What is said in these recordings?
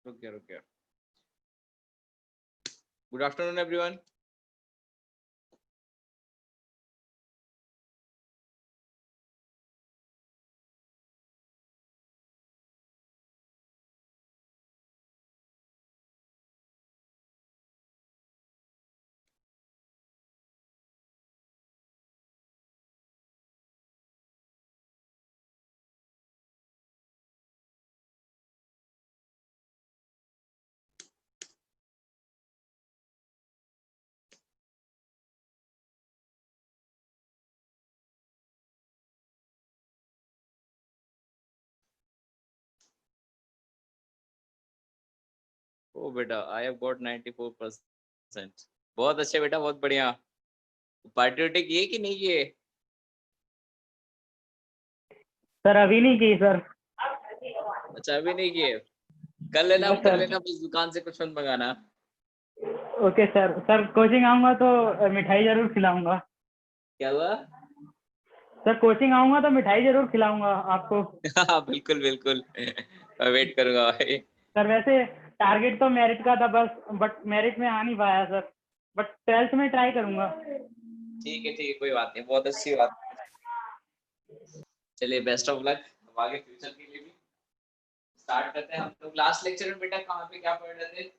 रुक गया। Good afternoon everyone. ओ बेटा, आई हैव गॉट 94%। बहुत अच्छे बेटा, बहुत बढ़िया। पार्टी वार्टी किए कि नहीं किए? सर अभी नहीं की सर। अच्छा, अभी नहीं किए। कर लेना, यस कर सर। लेना, बस दुकान से कुछ मत मंगाना। Okay sir. सर कोचिंग आऊँगा तो मिठाई जरूर खिलाऊंगा। क्या हुआ? सर कोचिंग आऊँगा तो मिठाई जरूर खिलाऊंगा आपको। हाँ बिल्कुल बिल्कुल, मैं वेट करूंगा भाई। सर वैसे टारगेट तो मेरिट का था बस, बट मेरिट में आ नहीं पाया सर, बट 12th में ट्राई करूंगा। ठीक है, कोई बात नहीं, बहुत अच्छी बात। चलिए, बेस्ट ऑफ लक आगे फ्यूचर के लिए भी। स्टार्ट करते हैं हम लोग। लास्ट लेक्चर में बेटा कहाँ पे क्या पढ़ रहे थे?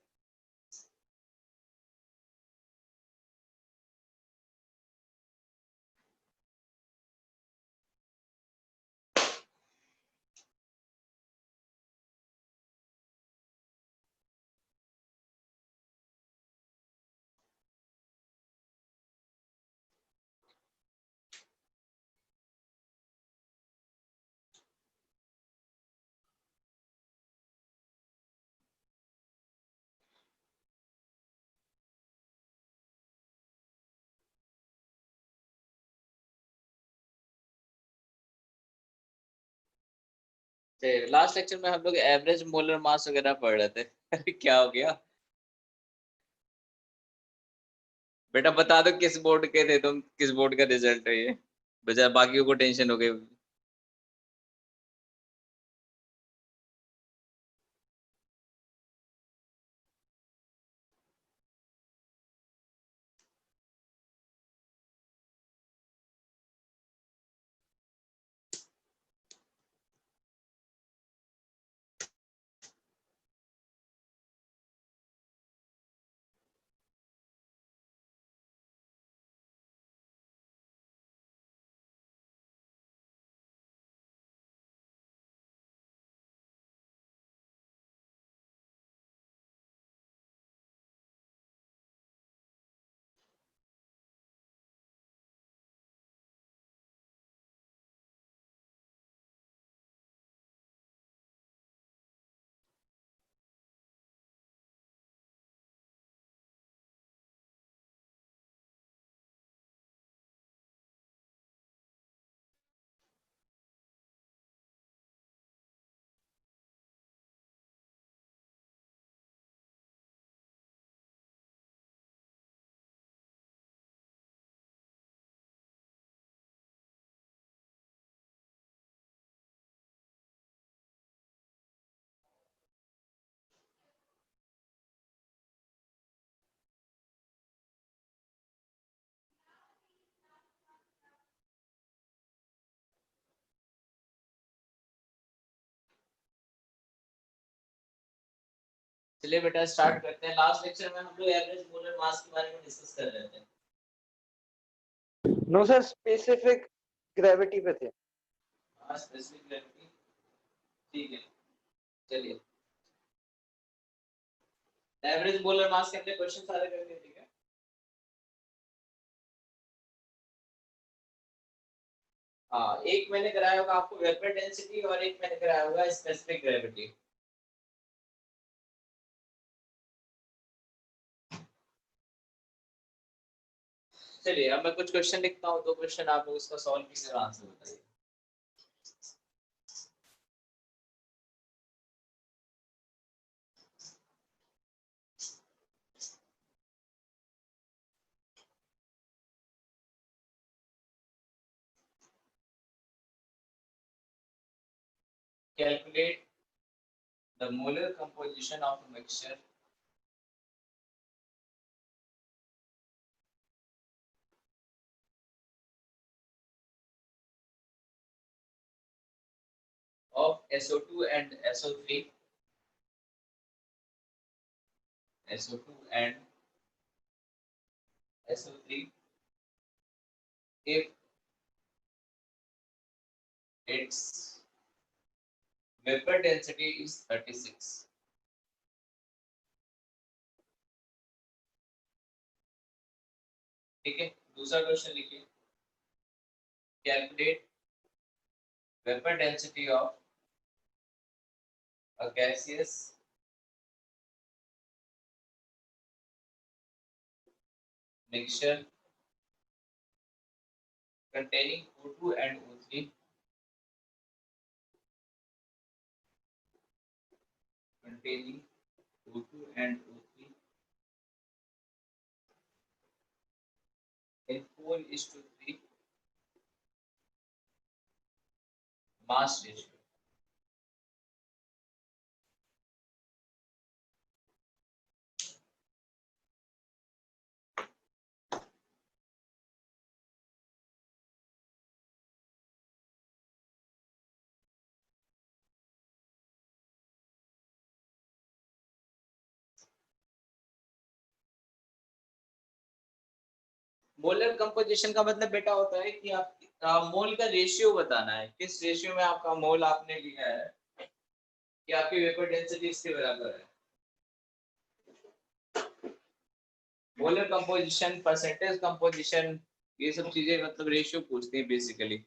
लास्ट लेक्चर में हम लोग एवरेज मोलर मास वगैरह पढ़ रहे थे। क्या हो गया बेटा? बता दो किस बोर्ड के थे तुम, किस बोर्ड का रिजल्ट है ये? बजाय बाकियों को टेंशन हो गई। चलिए बेटा, स्टार्ट करते हैं। लास्ट लेक्चर में हम लोग एवरेज मोलर मास के बारे में डिस्कस कर रहे थे। नो सर, स्पेसिफिक ग्रेविटी पे थे। हाँ, स्पेसिफिक ग्रेविटी। ठीक है, चलिए। एवरेज मोलर मास के अपने क्वेश्चन सारे करके ठीक है। हाँ, एक मैंने कराया होगा आपको वेपर डेंसिटी, और एक मैंने कराया होगा स्पेसिफिक ग्रेविटी। चलिए, अब मैं कुछ क्वेश्चन लिखता हूँ, दो क्वेश्चन आप लोग इसका सॉल्व कीजिए और आंसर बताइए। Calculate The molar composition of a mixture of SO2 and SO3, SO2 and SO3, if its vapor density is 36. ठीक है, दूसरा क्वेश्चन लिखिए, calculate vapor density of a gaseous mixture containing O2 and O3, containing O2 and O3 in 4:3 mass ratio. Molar composition का मतलब बेटा होता है कि आप मोल का रेशियो बताना है, किस रेशियो में आपका मोल आपने लिया है कि आपकी वेपर डेंसिटी इसके बराबर है। मोलर कंपोजिशन, परसेंटेज कंपोजिशन, ये सब चीजें मतलब रेशियो पूछती हैं बेसिकली।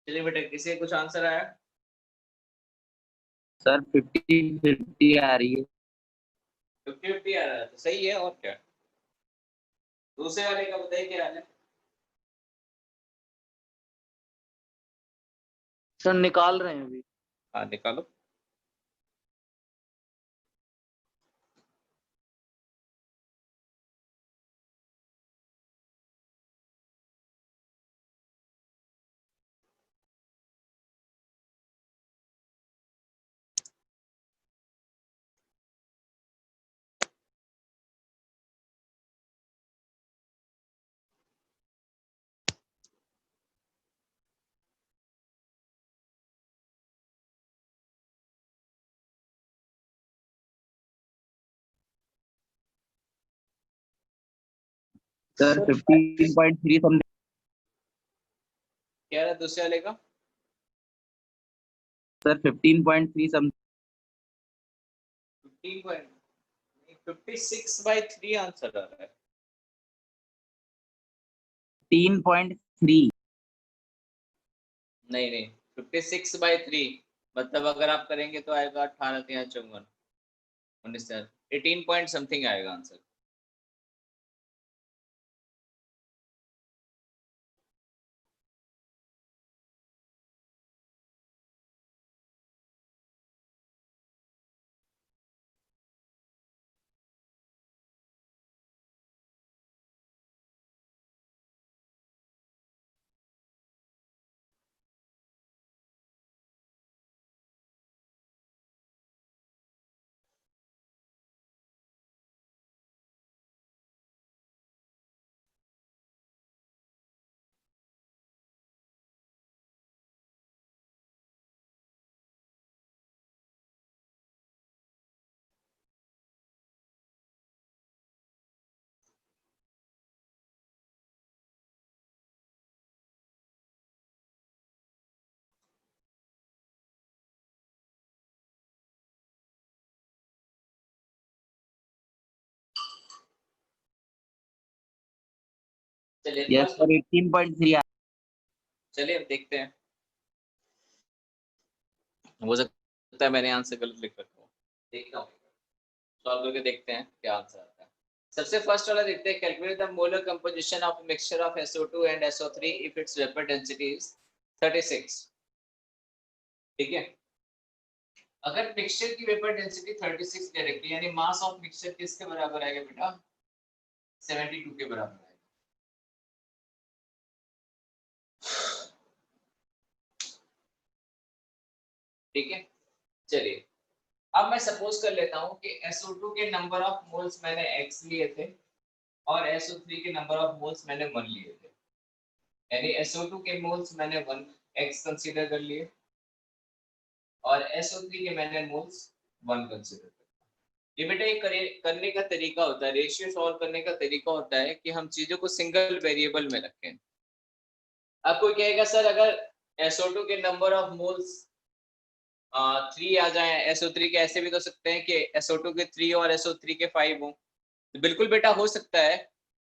चलिए बेटा, किसी कुछ आंसर आया? सर 50-50 आ रही है। 50-50 आ रहा है तो सही है, और क्या। दूसरे वाले का बताइए क्या है। सर निकाल रहे हैं अभी। हाँ निकालो। Sir 15.3 something. क्या रहा दूसरे वाले का? सर 15.3 समथिंग 56/3 आंसर आ रहा है। 15.3 नहीं 56/3 मतलब अगर आप करेंगे तो आएगा 18 3 54 19 18 पॉइंट समथिंग आएगा आंसर। चलिए यस सर 18.3 चलिए अब देखते हैं, हो सकता है मैंने आंसर गलत लिख रखा हूँ, देखता हूँ सॉल्व करके देखते हैं क्या आंसर आता है। सबसे फर्स्ट वाला देखते हैं, calculate the molar composition of mixture of SO2 and SO3 if it's vapour density is 36। ठीक है, अगर मिक्सचर की वेपर डेंसिटी 36 दे रखी है यानी मास ऑफ मिक्सचर किसके बराबर आएगा बेटा, 72 के बराबर आएगा। ठीक है, चलिए अब मैं सपोज कर लेता हूं कि SO2 के नंबर ऑफ मोल्स मैंने x लिए थे और SO3 के नंबर ऑफ मोल्स मैंने 1 लिए थे, यानी SO2 के मोल्स मैंने 1x कंसीडर कर लिए और SO3 के मैंने मोल्स 1 कंसीडर कर। ये बेटा एक करने का तरीका होता है, रेशियो सॉल्व करने का तरीका होता है कि हम चीजों को सिंगल वेरिएबल में रखें। अब कोई कहेगा सर अगर SO2 के नंबर ऑफ मोल्स 3 आ जाए, SO3 के ऐसे भी तो सकते हैं कि SO2 के 3 और SO3 के 5 हो, तो बिल्कुल बेटा हो सकता है,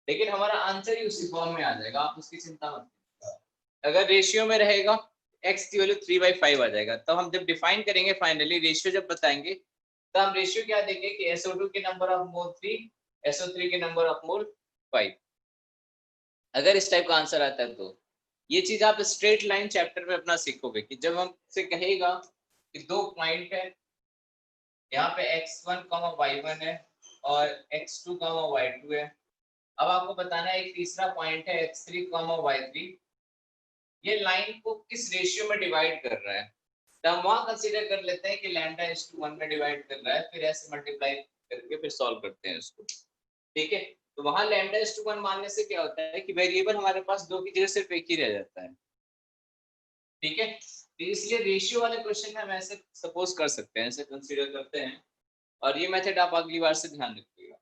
लेकिन हमारा आंसर ही उसी फॉर्म में आ जाएगा, आप उसकी चिंता मत कीजिए। अगर रेशियो में रहेगा x की वैल्यू 3/5 आ जाएगा, तब हम जब डिफाइन करेंगे फाइनली रेशियो जब बताएंगे तो हम रेशियो क्या देंगे कि SO2 के नंबर ऑफ मोल 3, SO3 के नंबर ऑफ मोल 5। अगर इस टाइप का आंसर आता है तो ये चीज आप स्ट्रेट लाइन चैप्टर में अपना सीखोगे कि जब हम से कहेगा कि 2 पॉइंट है, यहाँ पे x1, y1 है और x2, y2 है। अब आपको बताना है एक तीसरा पॉइंट है x3, y3, ये लाइन को किस रेशियो में डिवाइड कर रहा है, तो हम वहां कंसीडर कर लेते हैं कि λ/1 में डिवाइड कर रहा है, फिर ऐसे मल्टीप्लाई करके फिर सॉल्व करते हैं उसको। ठीक है, तो वहां λ/1 मानने से क्या होता है कि वेरिएबल हमारे पास 2 की जगह सिर्फ एक ही रह जाता है। ठीक है, तो इसलिए रेशियो वाले क्वेश्चन में हम ऐसे सपोज कर सकते हैं, ऐसे कंसीडर करते हैं, और ये मेथड आप अगली बार से ध्यान रखिएगा।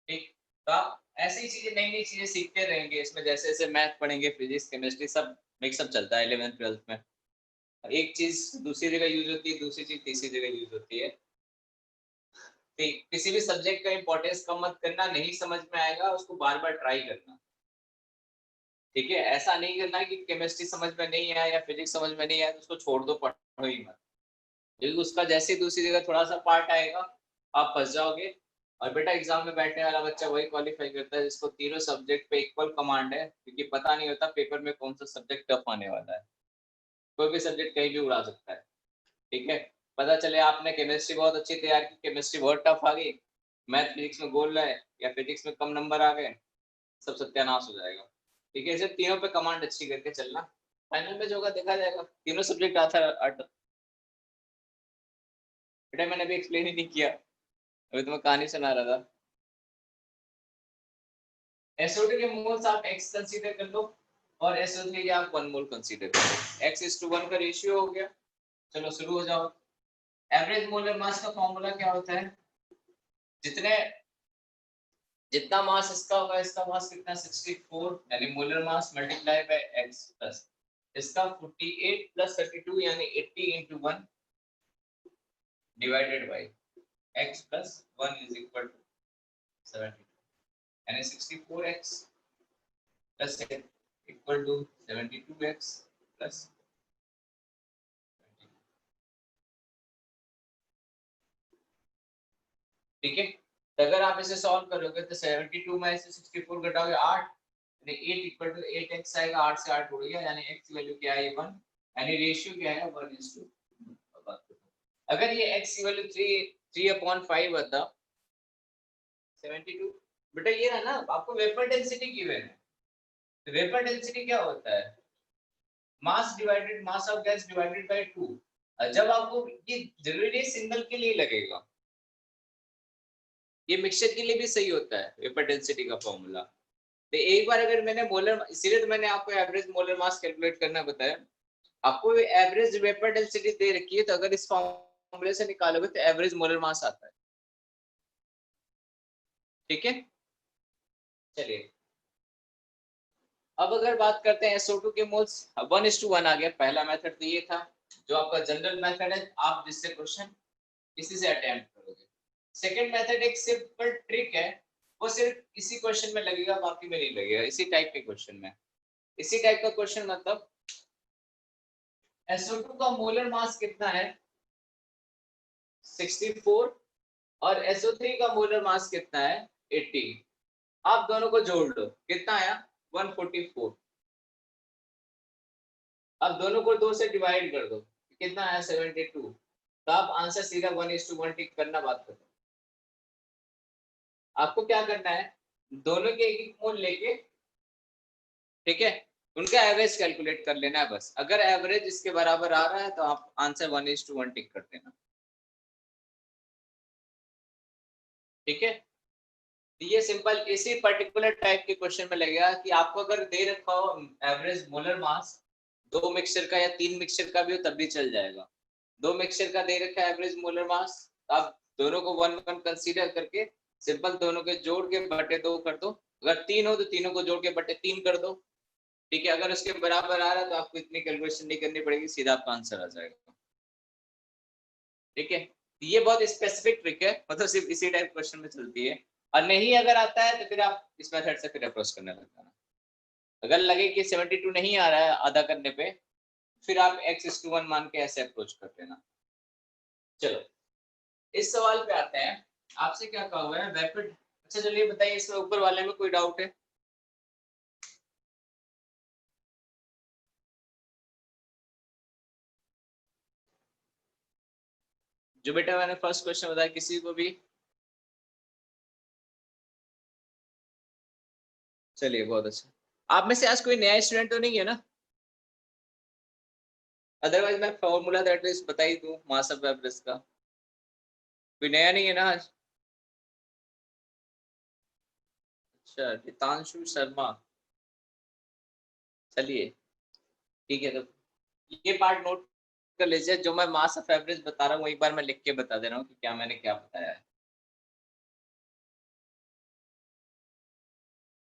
ठीक, तो आप ऐसी ही चीजें नई नई चीजें सीखते रहेंगे इसमें, जैसे जैसे मैथ पढ़ेंगे, फिजिक्स, केमिस्ट्री सब मिक्सअप चलता है 11th 12th में, एक चीज दूसरी जगह यूज होती है, दूसरी चीज तीसरी जगह यूज होती है। किसी भी सब्जेक्ट का इंपॉर्टेंस कम मत करना, नहीं समझ में आएगा उसको बार बार ट्राई करना। ठीक है, ऐसा नहीं करना कि केमिस्ट्री समझ में नहीं आया या फिजिक्स समझ में नहीं आया तो उसको छोड़ दो, पढ़ो ही मत, क्योंकि उसका जैसे ही दूसरी जगह थोड़ा सा पार्ट आएगा आप फंस जाओगे। और बेटा एग्जाम में बैठने वाला बच्चा वही क्वालिफाई करता है जिसको तीनों सब्जेक्ट पे इक्वल कमांड है, क्योंकि पता नहीं होता पेपर में कौन सा सब्जेक्ट टफ आने वाला है, कोई भी सब्जेक्ट कहीं भी उड़ा सकता है। ठीक है, पता चले आपने केमिस्ट्री बहुत अच्छी तैयार की, केमिस्ट्री बहुत टफ आ गई, मैथ फिजिक्स में गोल रहे या फिजिक्स में कम नंबर आ गए, सब सत्यानाश हो जाएगा। ठीक है, इसे तीनों पे कमांड अच्छी करके चलना, फाइनल में जो होगा देखा जाएगा। तीनों सब्जेक्ट आता बेटा, मैंने अभी एक्सप्लेन ही नहीं किया, अभी तो मैं कहानी सुना रहा था। SO2 के मोल्स आप x कंसीडर कर लो और SO3 के आप 1 मोल कंसीडर कर लो, x:1 का रेशियो हो गया। चलो शुरू हो जाओ। एवरेज मोलर मास का फॉर्मूला क्या होता है, जितना मास इसका होगा इसका मास कितना 64, यानी molar mass multiply by x plus इसका 48 प्लस 32 यानी 80 into 1 divided by x plus 1 is equal to 72 यानी 64x plus equal to 72x plus ठीक है। तो अगर आप इसे सॉल्व करोगे तो 72 में से 64 घटाओगे 8 यानी 8 इक्वल टू 8x आएगा, 8 से 8 उड़ गया यानी x की वैल्यू क्या है 1 यानी रेशियो क्या है 1:2। अगर ये x की वैल्यू 3/5 होता 72 बेटा ये ना आपको वेपर डेंसिटी गिवन है। तो वेपर डेंसिटी क्या होता है mass divided mass of gas divided by 2। जब आपको ये जरूरी सिंगल के लिए लगेगा, ये मिक्सचर के लिए भी सही होता है वेपर डेंसिटी का फॉर्मूला। तो एक बार अगर मैंने मोलर, इसीलिए तो मैंने आपको एवरेज मोलर मास कैलकुलेट करना बताया। आपको एवरेज वेपर डेंसिटी दे रखी है तो अगर इस फॉर्मूले से निकालोगे तो एवरेज मोलर मास आता है। ठीक है, चलिए अब अगर बात करते हैं SO2 के मोल्स 1:1 आ गया। पहला मेथड तो ये था जो आपका जनरल मेथड है, आप जिससे क्वेश्चन इसी से अटेम्प्ट करोगे। सेकंड मेथड एक सिंपल ट्रिक है, वो सिर्फ इसी क्वेश्चन में लगेगा, बाकी में नहीं लगेगा। इसी टाइप के क्वेश्चन में, इसी टाइप का क्वेश्चन मतलब SO2 का मोलर मास कितना है 64 और SO3 का मोलर मास कितना है 80। आप दोनों को जोड़ लो, कितना आया 144। अब दोनों को 2 से डिवाइड कर दो, कितना आया 72। तो आप आंसर सीधा 1:1 टिक करना, बात खत्म। आपको क्या करना है दोनों के एक मोल लेके, ठीक है, उनका एवरेज कैलकुलेट कर लेना है बस। अगर एवरेज इसके बराबर आ रहा है तो आप आंसर 1:1 टिक कर देना। ठीक है, ये सिंपल इसी पर्टिकुलर टाइप के क्वेश्चन में लगेगा कि आपको अगर दे रखा हो एवरेज मोलर मास 2 मिक्सचर का या 3 मिक्सचर का भी हो तब भी चल जाएगा। 2 मिक्सचर का दे रखा है एवरेज मोलर मास, आप दोनों को 1:1 कंसीडर करके सिंपल दोनों के जोड़ के बटे 2 कर दो। अगर 3 हो तो तीनों को जोड़ के बटे 3 कर दो। ठीक है, अगर उसके बराबर आ रहा है तो आपको इतनी कैलकुलेशन नहीं करनी पड़ेगी, सीधा आपका आंसर आ जाएगा। ठीक है, ये बहुत स्पेसिफिक ट्रिक है, मतलब सिर्फ इसी टाइप क्वेश्चन में चलती है। और नहीं अगर आता है तो फिर आप इस मेथड से फिर अप्रोच करने लग जाना। अगर लगे कि 72 नहीं आ रहा है आधा करने पे, फिर आप x:1 मान के ऐसे अप्रोच कर लेना। चलो इस सवाल पे आते हैं, आपसे क्या कहा हुआ है रैपिड। अच्छा चलिए बताइए इसमें ऊपर वाले में कोई डाउट है? जो बेटा मैंने फर्स्ट क्वेश्चन बताया किसी को भी? चलिए बहुत अच्छा। आप में से आज कोई नया स्टूडेंट तो नहीं है ना? अदरवाइज मैं फॉर्मूला दैट इज बता ही दूं मास ऑफ एवरेज का। कोई नया नहीं है ना आज? अच्छा हितांशु शर्मा, चलिए ठीक है। तो ये पार्ट नोट कर लीजिए, जो मैं मास ऑफ एवरेज बता रहा हूँ एक बार मैं लिख के बता दे रहा हूँ कि क्या मैंने क्या बताया है।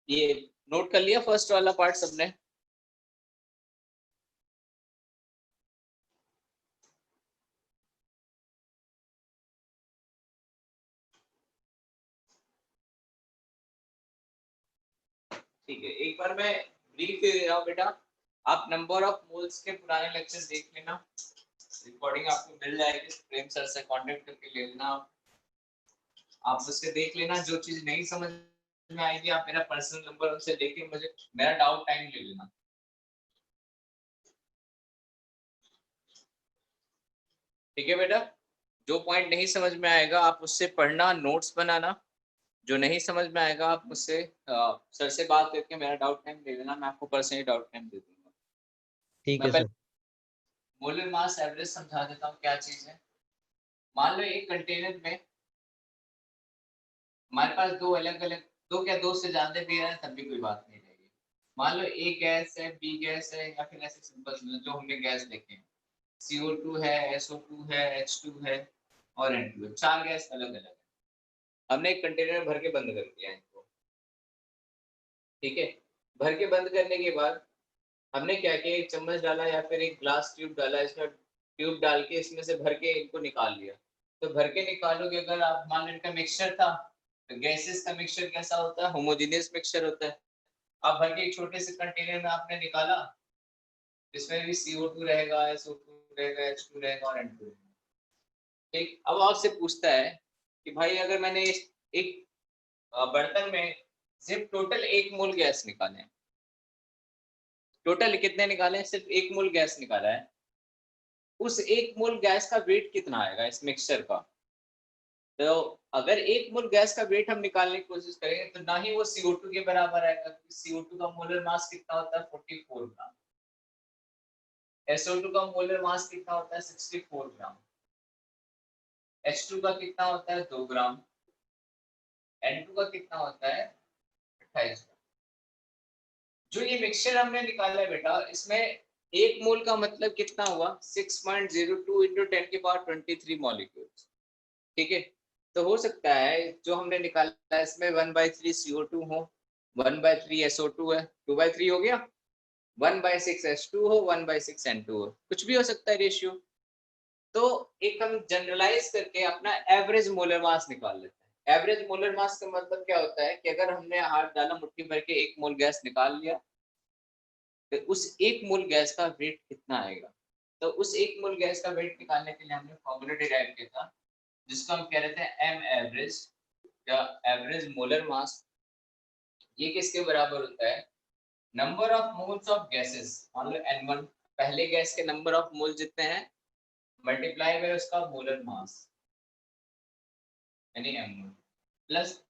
ये नोट कर लिया फर्स्ट वाला पार्ट सबने? ठीक है, एक बार मैं ब्रीफ दे रहा हूँ बेटा। आप नंबर ऑफ मोल्स के पुराने लेक्चर्स देख लेना, रिकॉर्डिंग आपको मिल जाएगी, प्रेम सर से कांटेक्ट करके ले लेना। आप उससे देख लेना, जो चीज नहीं समझ में आएगी आप मेरा पर्सनल नंबर उनसे लेके मुझे मेरा डाउट टाइम ले लेना। ठीक है बेटा, जो पॉइंट नहीं समझ में आएगा आप उससे पढ़ना, नोट्स बनाना। जो नहीं समझ में आएगा आप मुझसे सर से बात करके मेरा डाउट टाइम ले लेना, मैं आपको पर्सनली डाउट टाइम दे दूंगा। ठीक मैं है पहले सर। मोलर मास एवरेज समझा देता हूँ क्या चीज है। मान लो एक कंटेनर में हमारे पास दो अलग अलग, दो क्या दो से ज्यादा दे रहे हैं तब भी कोई बात नहीं रहेगी। मान लो ए गैस है, बी गैस है, या फिर ऐसे सिंपल जो हमने गैस देखे हैं CO2 है, SO2 है, H2 है और N2 है, 4 गैस अलग अलग है। हमने एक कंटेनर में भर के बंद कर दिया है इनको। ठीक है, भर के बंद करने के बाद हमने क्या किया, एक चम्मच डाला या फिर एक ग्लास ट्यूब डाला, इसमें ट्यूब डाल के इसमें से भर के इनको निकाल लिया। तो भर के निकालोगे, अगर आप मान लो इनका मिक्सचर था, तो गैसेस का मिक्सचर कैसा होता है, होमोजेनियस मिक्सचर होता है। आप भर के एक छोटे से कंटेनर में आपने निकाला, इसमें भी CO2 रहेगा, SO2 रहेगा, H2 रहेगा और N2 रहेगा। ठीक, अब आपसे पूछता है कि भाई अगर मैंने एक बर्तन में सिर्फ टोटल 1 मोल गैस निकाले, टोटल कितने निकाले, सिर्फ 1 मोल गैस निकाला है, उस 1 मोल गैस का वेट कितना आएगा इस मिक्सचर का। तो अगर 1 मोल गैस का वेट हम निकालने की कोशिश करेंगे तो ना ही वो CO2 के बराबर आएगा, क्योंकि CO2 का मोलर मास कितना होता है 44 ग्राम, SO2 का मोलर मास कितना होता है 64 ग्राम, H2 का कितना होता है 2 ग्राम, N2 का कितना होता है 28 ग्राम। जो ये मिक्सचर हमने निकाला है बेटा, इसमें 1 मोल का मतलब कितना हुआ 6.02 इंटू 10 की पावर 23 मॉलिक्यूल्स। ठीक है, तो हो सकता है जो हमने निकाला है इसमें 1/3 CO2 हो, 1/3 SO2 है, 2/3 हो गया, 1/6 H2 हो, 1/6 N2 हो, कुछ भी हो सकता है रेशियो। तो एक हम जनरलाइज करके अपना एवरेज मोलर मास निकाल लेते हैं। एवरेज मोलर मास का मतलब क्या होता है कि अगर हमने हाथ डाला, मुट्ठी भर के 1 मोल गैस निकाल लिया, तो उस 1 मोल गैस का वेट कितना आएगा। तो उस 1 मोल गैस का वेट निकालने के लिए हमने फॉर्मूला डिराइव किया था, जिसको हम कह रहे थे एम एवरेज या एवरेज मोलर मास। ये किसके बराबर होता है, number of moles of gases, मान लो N1, पहले गैस के नंबर ऑफ मोल जितने हैं मल्टीप्लाई बाय उसका मोलर मास यानी M1, plus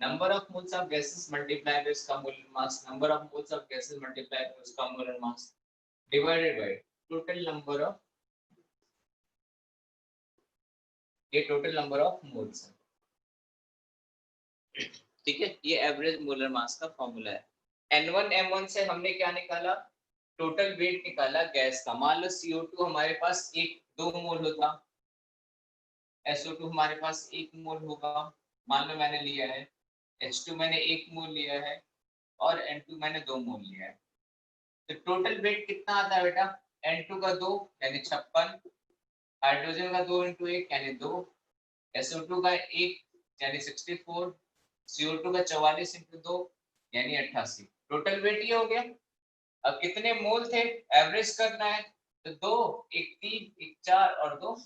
number of moles of gases multiply by उसका molar mass, number of moles of gases multiply by उसका molar mass, divided by total number of, ये total number of moles है। ठीक है, ये average molar mass का formula है। N1 M1 से हमने क्या निकाला, टोटल वेट निकाला गैस का। मान लो CO2 हमारे पास 2 मोल होता, SO2 हमारे पास 1 मोल होगा, मान लो मैंने लिया है, H2 मैंने 1 मोल लिया है और N2 मैंने 2 मोल लिया है। तो टोटल वेट कितना आता है बेटा, N2 का 2 यानी 56, हाइड्रोजन का 2 × 1 यानी 2, SO2 का 1 यानी 64, CO2 का 44 × 2 यानी 88। टोटल वेट ये हो गया। अब कितने मोल थे एवरेज करना है, तो 2 1 3 1 4 और 2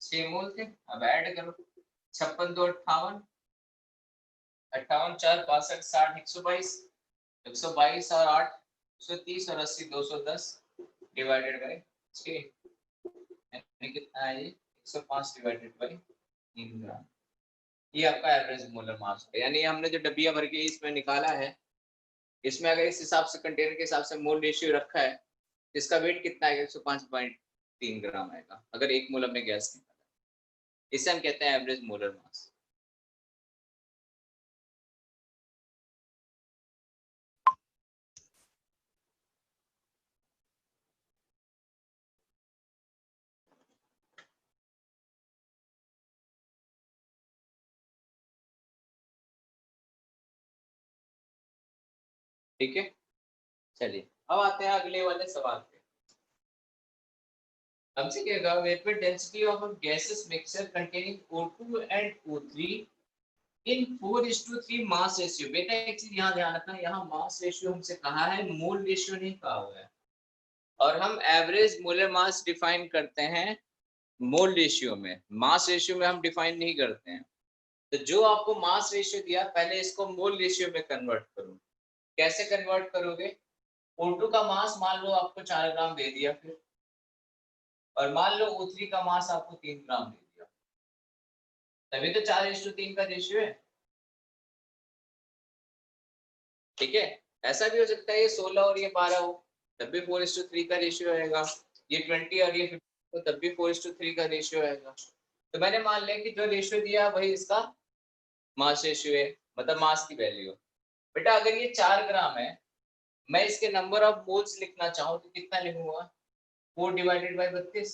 6 मोल थे। अब ऐड करो, 56 2 58, 58 4 62 60 122, 122 और 8 130 और 80 210 डिवाइडेड बाय 6, यानी कितना है ये 105 डिवाइडेड बाय 3 ग्राम। ये आपका एवरेज मोलर मास है। यानी हमने जो डब्बिया भर के इसमें निकाला है, इसमें अगर इस हिसाब से कंटेनर के हिसाब से मोल रेशियो रखा है, इसका वेट कितना आएगा 105.3 ग्राम आएगा अगर 1 मोल हमने गैस निकाला। इसे हम कहते हैं एवरेज मोलर मास। ठीक है, चलिए अब आते हैं अगले वाले सवाल पे। हमसे कहेगा vapour density of a gases mixture containing O2 and O3 in 4:3 mass ratio. बेटा एक चीज यहाँ ध्यान रखना, यहाँ मास रेशियो हमसे कहा है, मोल रेशियो नहीं कहा हुआ है। और हम एवरेज मोलर मास डिफाइन करते हैं मोल रेशियो में, मास रेशियो में हम डिफाइन नहीं करते हैं। तो जो आपको मास रेशियो दिया, पहले इसको मोल रेशियो में कन्वर्ट करो। कैसे कन्वर्ट करोगे, O2 का मास मान लो आपको 4 ग्राम दे दिया, फिर और मान लो O3 का मास आपको 3 ग्राम दे दिया, तभी तो 4:3 का रेशियो है। ठीक है, ऐसा भी हो सकता है ये 16 और ये 12 हो, तब भी 4:3 का रेशियो आएगा। ये 20 और ये 50 हो, तब भी 4:3 का रेशियो आएगा। तो मैंने मान लिया कि जो रेशियो दिया वही इसका मास रेशियो है, मतलब मास की वैल्यू। बेटा अगर ये 4 ग्राम है, मैं इसके नंबर ऑफ मोल्स लिखना चाहूँ तो कितना लिखूंगा, 4 डिवाइडेड बाई 32।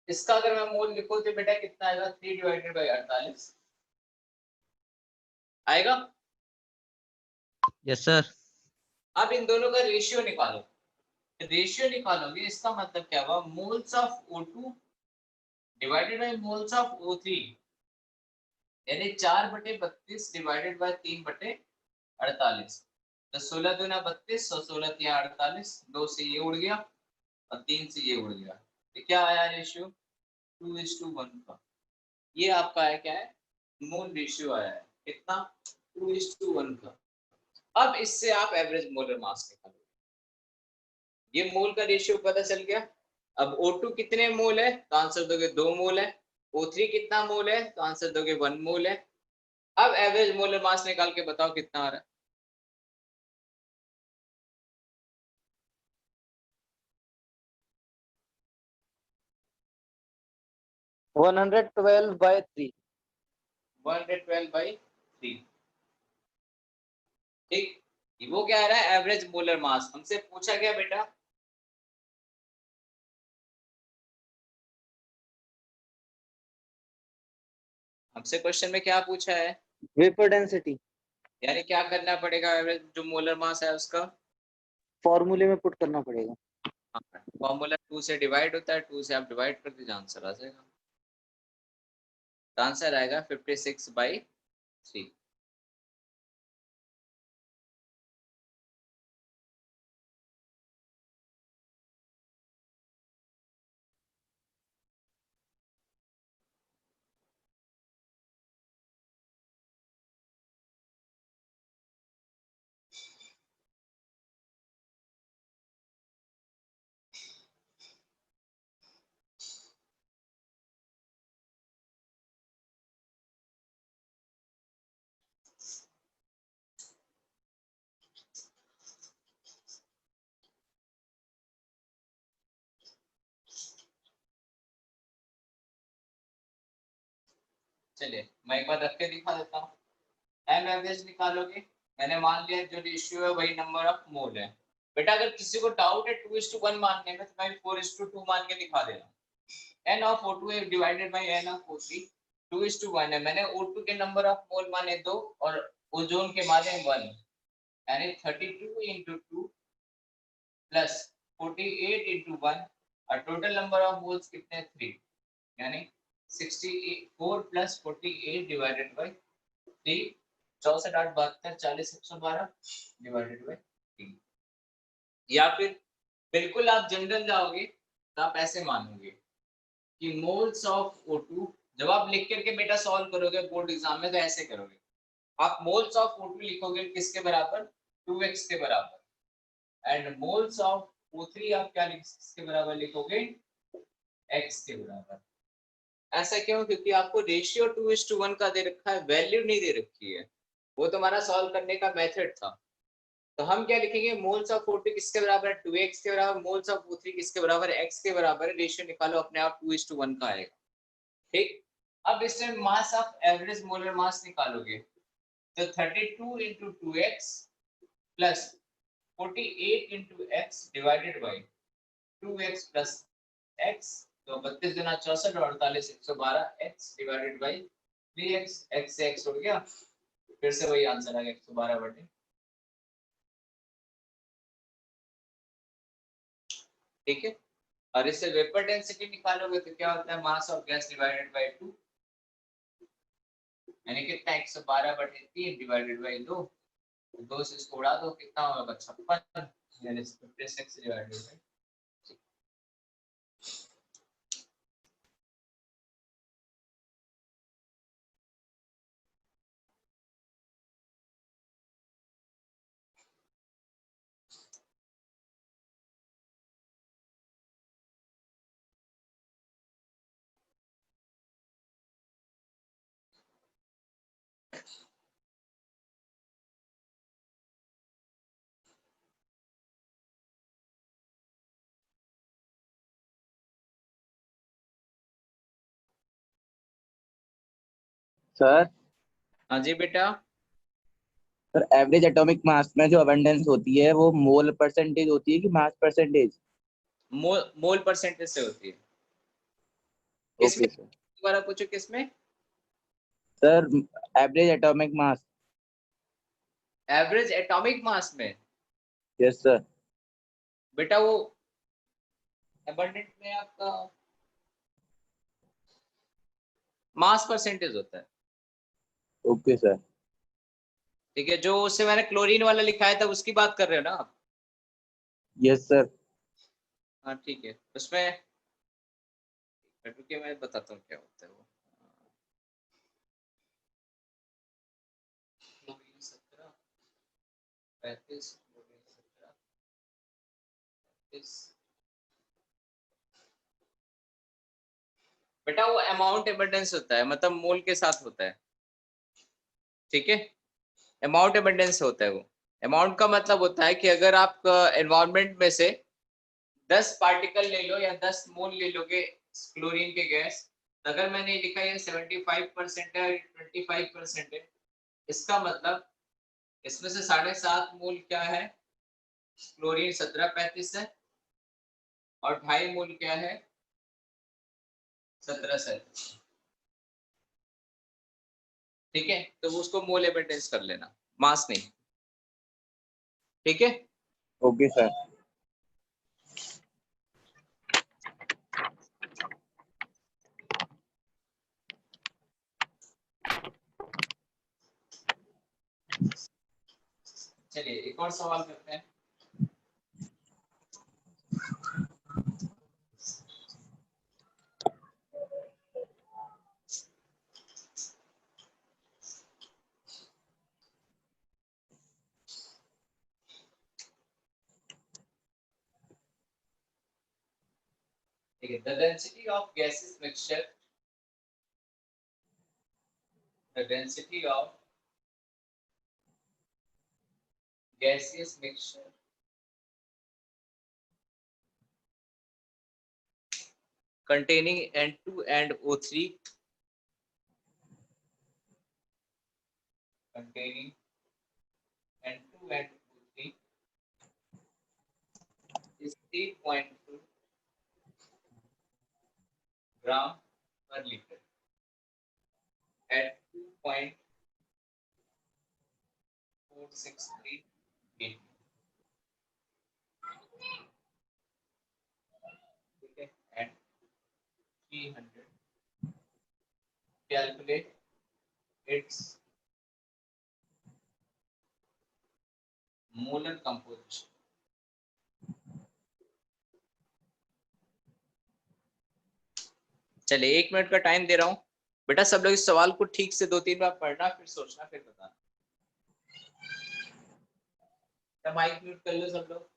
इसका अगर मैं मोल लिखूं तो बेटा कितना आएगा, 3 डिवाइडेड बाई 48 आएगा। Yes sir. अब इन दोनों का रेशियो निकालो। रेशियो निकालोगे इसका मतलब क्या हुआ, moles of O2 divided by moles of O3, यानी 4/32 डिवाइडेड बाय 3/48। तो 16 दूना 32, 16 तिया 48, 2 से ये उड़ गया और 3 से ये उड़ गया। तो क्या आया रेशियो 2:1 का। ये आपका है क्या है, मोल रेशियो आया है कितना 2:1 का। अब इससे आप एवरेज मोलर मास निकालोगे। ये मोल का रेशियो पता चल गया। अब O2 कितने मोल है तो आंसर दोगे 2 मोल है। O3 कितना मोल है तो आंसर दोगे 1 मोल है। अब एवरेज मोलर मास निकाल के बताओ कितना आ रहा है। 112/3। 112/3। ठीक, वो क्या आ रहा है एवरेज मोलर मास। हमसे पूछा गया बेटा हमसे क्वेश्चन में क्या पूछा है, वेपर डेंसिटी यानी क्या करना पड़ेगा एवरेज जो मोलर मास है उसका फॉर्मूले में पुट करना पड़ेगा। फॉर्मूला 2 से डिवाइड होता है, 2 से आप डिवाइड कर दीजिए आंसर आ जाएगा। आंसर आएगा 56/3। चलिए मैं एक बार रख के दिखा देता हूँ। एम एवरेज निकालोगे, मैंने मान लिया जो रेशियो है वही नंबर ऑफ मोल है। बेटा अगर किसी को डाउट है 2:1 मानने में तो मैं 4:2 मान के दिखा दे रहा हूँ। N of O2 divided by N of O3 2:1 है। मैंने O2 के नंबर ऑफ मोल माने 2 और ओजोन के माने 1, यानी 32 into 2 प्लस 48 into 1 और टोटल नंबर ऑफ मोल्स कितने 3, यानी 64 plus 48 divided by 3, 64 8 72 40 112 divided by 3। या फिर बिल्कुल आप जनरल जाओगे तो आप ऐसे मानोगे कि मोल्स ऑफ O2, जब आप लिख करके बेटा सॉल्व करोगे बोर्ड एग्जाम में तो ऐसे करोगे, आप मोल्स ऑफ O2 लिखोगे किसके बराबर 2x के बराबर, एंड मोल्स ऑफ O3 आप क्या किसके बराबर लिखोगे x के बराबर। ऐसा क्यों, क्योंकि आपको रेशियो 2:1 का दे रखा है, वैल्यू नहीं दे रखी है। वो तुम्हारा सॉल्व करने का मेथड था। तो हम क्या लिखेंगे मोल्स ऑफ O2 किसके बराबर है 2x के बराबर, मोल्स ऑफ O3 किसके बराबर है x के बराबर है। रेशियो निकालो अपने आप 2:1 का आएगा। ठीक, अब इससे mass of average molar mass निकालोगे तो 32 into 2x plus 48 into x divided by 2x plus x, तो 32 गुना 64 और 48 112 x divided by 3x, x से x उड़ गया, फिर से वही आंसर आ गया 112/। ठीक है, और इससे वेपर डेंसिटी निकालोगे तो क्या होता है मास ऑफ गैस डिवाइडेड बाई 2, यानी कितना 112/3 डिवाइडेड बाई 2, 2 से इसको उड़ा दो कितना होगा 56, यानी 56 डिवाइडेड बाई। सर हाँ जी बेटा, सर एवरेज एटॉमिक मास में जो अबंडेंस होती है वो मोल परसेंटेज होती है कि मास परसेंटेज? मोल परसेंटेज से होती है। किसमें ओके सर। दोबारा पूछो किसमें, sir average atomic mass. Average atomic mass में यस सर। बेटा वो एबंडेंट में आपका मास परसेंटेज होता है। Okay sir. ठीक है, जो उससे मैंने क्लोरीन वाला लिखाया था उसकी बात कर रहे हो ना आप? Yes sir. हाँ ठीक है, उसमें रुकिए मैं बताता हूँ क्या होता है वो। Chlorine 17 35 chlorine 17 35। बेटा वो अमाउंट एबंडेंस होता है, मतलब मोल के साथ होता है। ठीक है, अमाउंट एबंडेंस होता है वो। अमाउंट का मतलब होता है कि अगर आप एनवायरनमेंट में से 10 पार्टिकल ले लो या 10 मोल ले लोगे क्लोरीन के गैस, अगर मैंने लिखा है 75% है 25% है, इसका मतलब इसमें से 7.5 मोल क्या है, क्लोरीन 1735 है, और 2.5 मोल क्या है, 1737। ठीक है, तो उसको मोल एबंडेंस कर लेना, मास नहीं। ठीक है, ओके सर। चलिए एक और सवाल करते हैं। ठीक है, the density of gases mixture, the density of gaseous mixture containing N2 and O3, containing N2 and O3 is 3.2 gram per liter at 2.463 kg. ठीक है, and 300 calculate its molar composition. चलिए 1 मिनट का टाइम दे रहा हूं बेटा, सब लोग इस सवाल को ठीक से 2-3 बार पढ़ना, फिर सोचना, फिर बताना। माइक म्यूट कर लो सब लोग।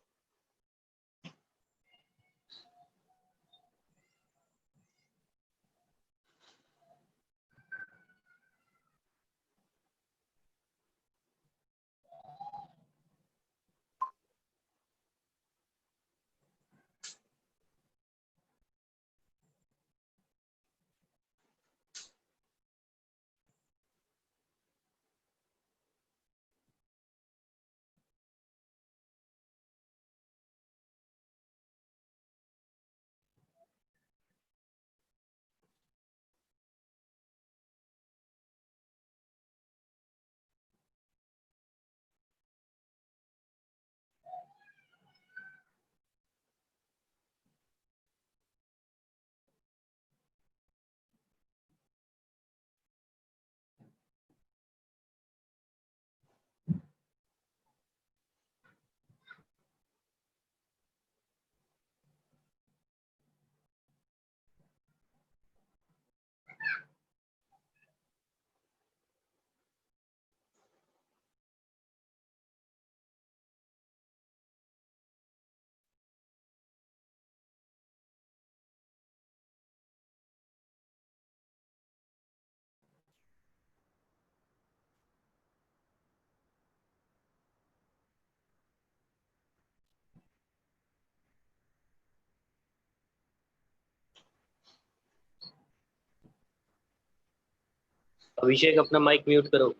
अभिषेक अपना माइक म्यूट करो।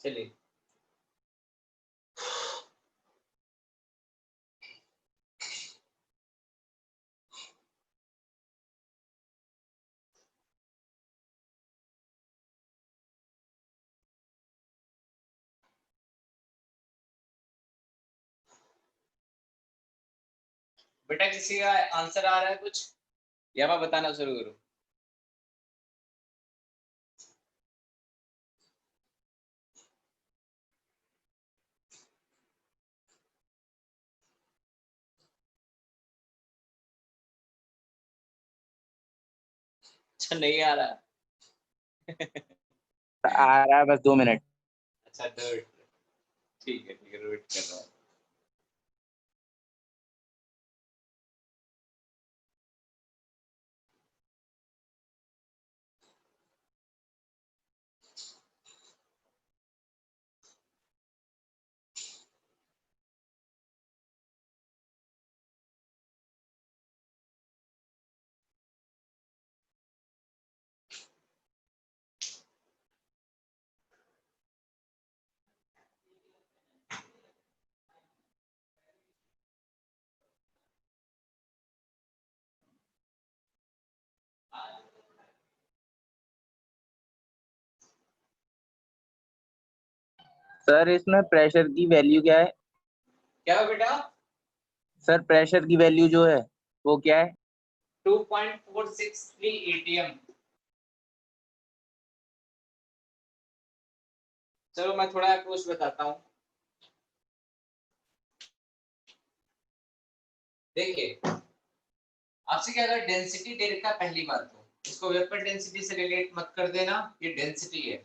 चलिए बेटा किसी का आंसर आ रहा है कुछ, या मैं बताना शुरू करूं? अच्छा नहीं आ रहा। आ रहा है बस 2 मिनट। अच्छा तो ठीक है वेट कर रहा हूँ। सर इसमें प्रेशर की वैल्यू क्या है? क्या है बेटा? सर प्रेशर की वैल्यू जो है वो क्या है? 2.463 ATM। चलो मैं थोड़ा अप्रोच बताता हूँ। देखिए आपसे क्या अगर डेंसिटी दे रखा है, पहली बात तो इसको वेपर डेंसिटी से रिलेट मत कर देना, ये डेंसिटी है,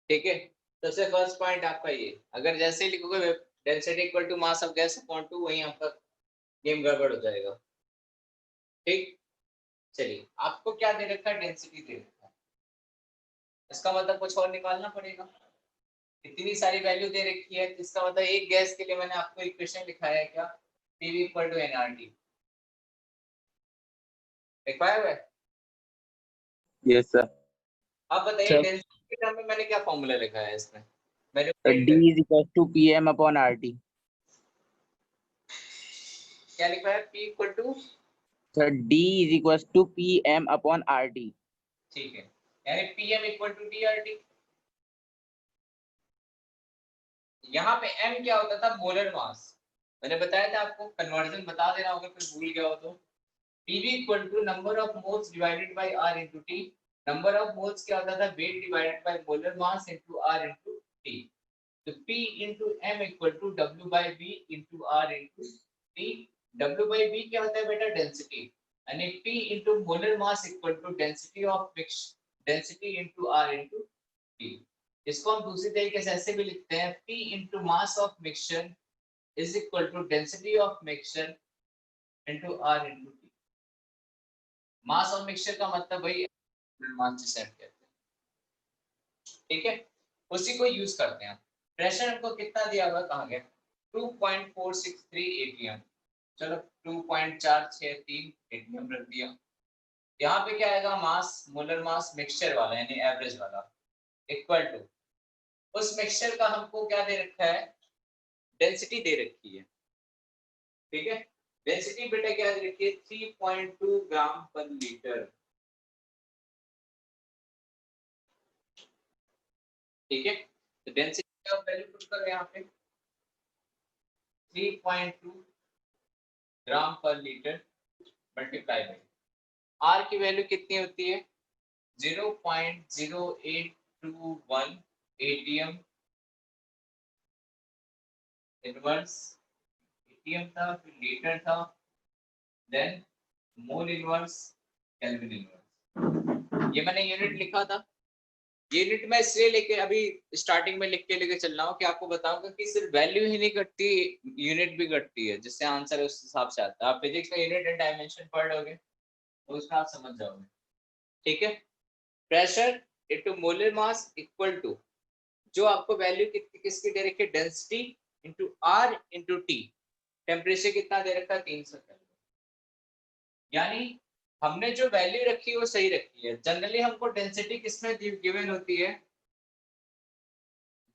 ठीक है। सबसे फर्स्ट पॉइंट आपका ये, अगर जैसे ही लिखोगे density equal to mass of gas upon 2, वहीं आपका गेम गड़बड़ हो जाएगा, ठीक। चलिए आपको क्या दे रखा है, डेंसिटी दे रखा है, इसका मतलब कुछ और निकालना पड़ेगा। इतनी सारी वैल्यू दे रखी है, इसका मतलब एक गैस के लिए मैंने आपको इक्वेशन लिखाया है क्या, PV इक्वल टू nRT, लिखवाया हुआ है। Yes sir. अब बताइए सर डेंसिटी के टर्म में मैंने क्या फॉर्मूला लिखा है इसमें, मैंने D is equal to PM upon RT। क्या लिखा है, P equal to, sir D is equal to PM upon RT। ठीक है, यानी PM इक्वल टू DRT। यहाँ पे M क्या होता था, मोलर मास, मैंने बताया था आपको, कन्वर्जन बता देना होगा फिर भूल गया हो तो। PV equal to number of moles divided by R into T। Number of moles क्या होता था, weight divided by molar mass into R into T। तो P into M equal to W by V into R into T। W by V क्या होता है बेटा, density, यानी P into molar mass equal to density of mix, density into R into T। इसको हम दूसरी तरीके से ऐसे भी लिखते हैं, P into mass of mixture is equal to density of mixture into R into T। Mass of mixture का मतलब वही मास जिसे हम कहते हैं, ठीक है, उसी को यूज करते हैं। प्रेशर हमको कितना दिया हुआ, कहा गया 2.463 ATM, चलो 2.463 ATM रख दिया। यहाँ पे क्या आएगा, मास, मोलर मास मिक्सचर वाला यानी एवरेज वाला, इक्वल टू उस मिक्सचर का हमको क्या दे रखा है, डेंसिटी दे रखी है, ठीक है। डेंसिटी बेटा क्या दे रखी है, 3.2 ग्राम पर लीटर, ठीक है। तो डेंसिटी का वैल्यू पुट करो यहाँ पे 3.2 ग्राम पर लीटर मल्टीप्लाई बाई आर की वैल्यू कितनी होती है, 0.0821 ATM इनवर्स, ATM था फिर लीटर था, then mole inverse, kelvin inverse. ये मैंने यूनिट लिखा था, यूनिट में इसलिए लेके अभी स्टार्टिंग में लिख के लेके चल रहा हूँ कि आपको बताऊंगा कि सिर्फ वैल्यू ही नहीं घटती, यूनिट भी घटती है, जिससे आंसर उस हिसाब से आता है। आप फिजिक्स का यूनिट एंड डायमेंशन पढ़ लोगे तो उसका आप समझ जाओगे, ठीक है। Pressure into molar mass equal to, जो आपको वैल्यू किसकी दे रखी है, density into R into T। Temperature कितना दे रखा है, 300 केल्विन। यानी हमने जो वैल्यू रखी है वो सही रखी है। जनरली हमको डेंसिटी किसमें गिवन होती है,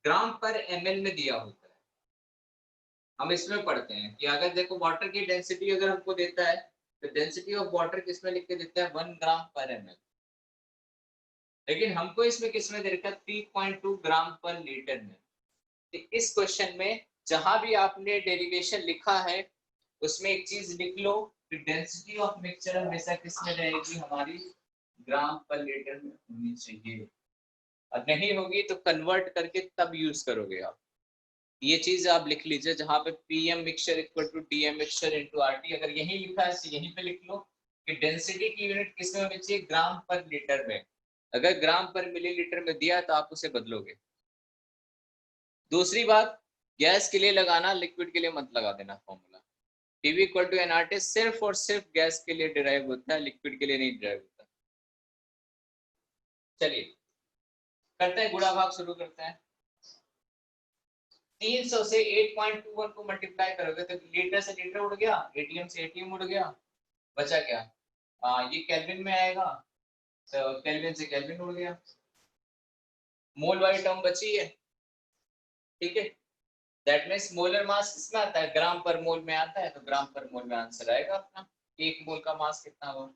ग्राम पर ml में दिया होता है। हम इसमें पढ़ते हैं कि अगर देखो वाटर की डेंसिटी अगर हमको देता है तो डेंसिटी ऑफ वाटर किसमें लिख के देता है, 1 ग्राम पर ml, लेकिन हमको इसमें किसमें दे रखा है, 3.2 ग्राम पर लीटर में। तो इस क्वेश्चन में जहां भी आपने डेरिवेशन लिखा है उसमें एक चीज लिख लो कि डेंसिटी ऑफ मिक्सचर हमेशा किसमें रहेगी, हमारी ग्राम पर लीटर में होनी चाहिए, और नहीं होगी तो कन्वर्ट करके तब यूज करोगे आप। ये चीज आप लिख लीजिए, जहां पे PM mixture equal to DM mixture into RT, अगर यही लिखा है तो यहीं पे लिख लो कि डेंसिटी की यूनिट किसमें होनी चाहिए, ग्राम पर लीटर में। अगर ग्राम पर मिलीलीटर में दिया तो आप उसे बदलोगे। दूसरी बात, गैस के लिए लगाना, लिक्विड के लिए मत लगा देना formula. PV equal to NRT सिर्फ और सिर्फ गैस के लिए डिराइव होता है, लिक्विड के लिए नहीं डिराइव होता। चलिए करते हैं, गुणा भाग शुरू करते हैं। 300 से 8.21 को मल्टीप्लाई करोगे तो लीटर से लीटर उड़ गया, एटीएम से एटीएम उड़ गया, बचा क्या, ये केल्विन में आएगा, तो केल्विन से केल्विन उड़ गया, मोल वाली टर्म बची है। ठीक है, दैट मीन्स मोलर मास किसमें आता है, ग्राम पर मोल में आता है, तो ग्राम पर मोल में आंसर आएगा अपना, एक मोल का मास कितना हुआ।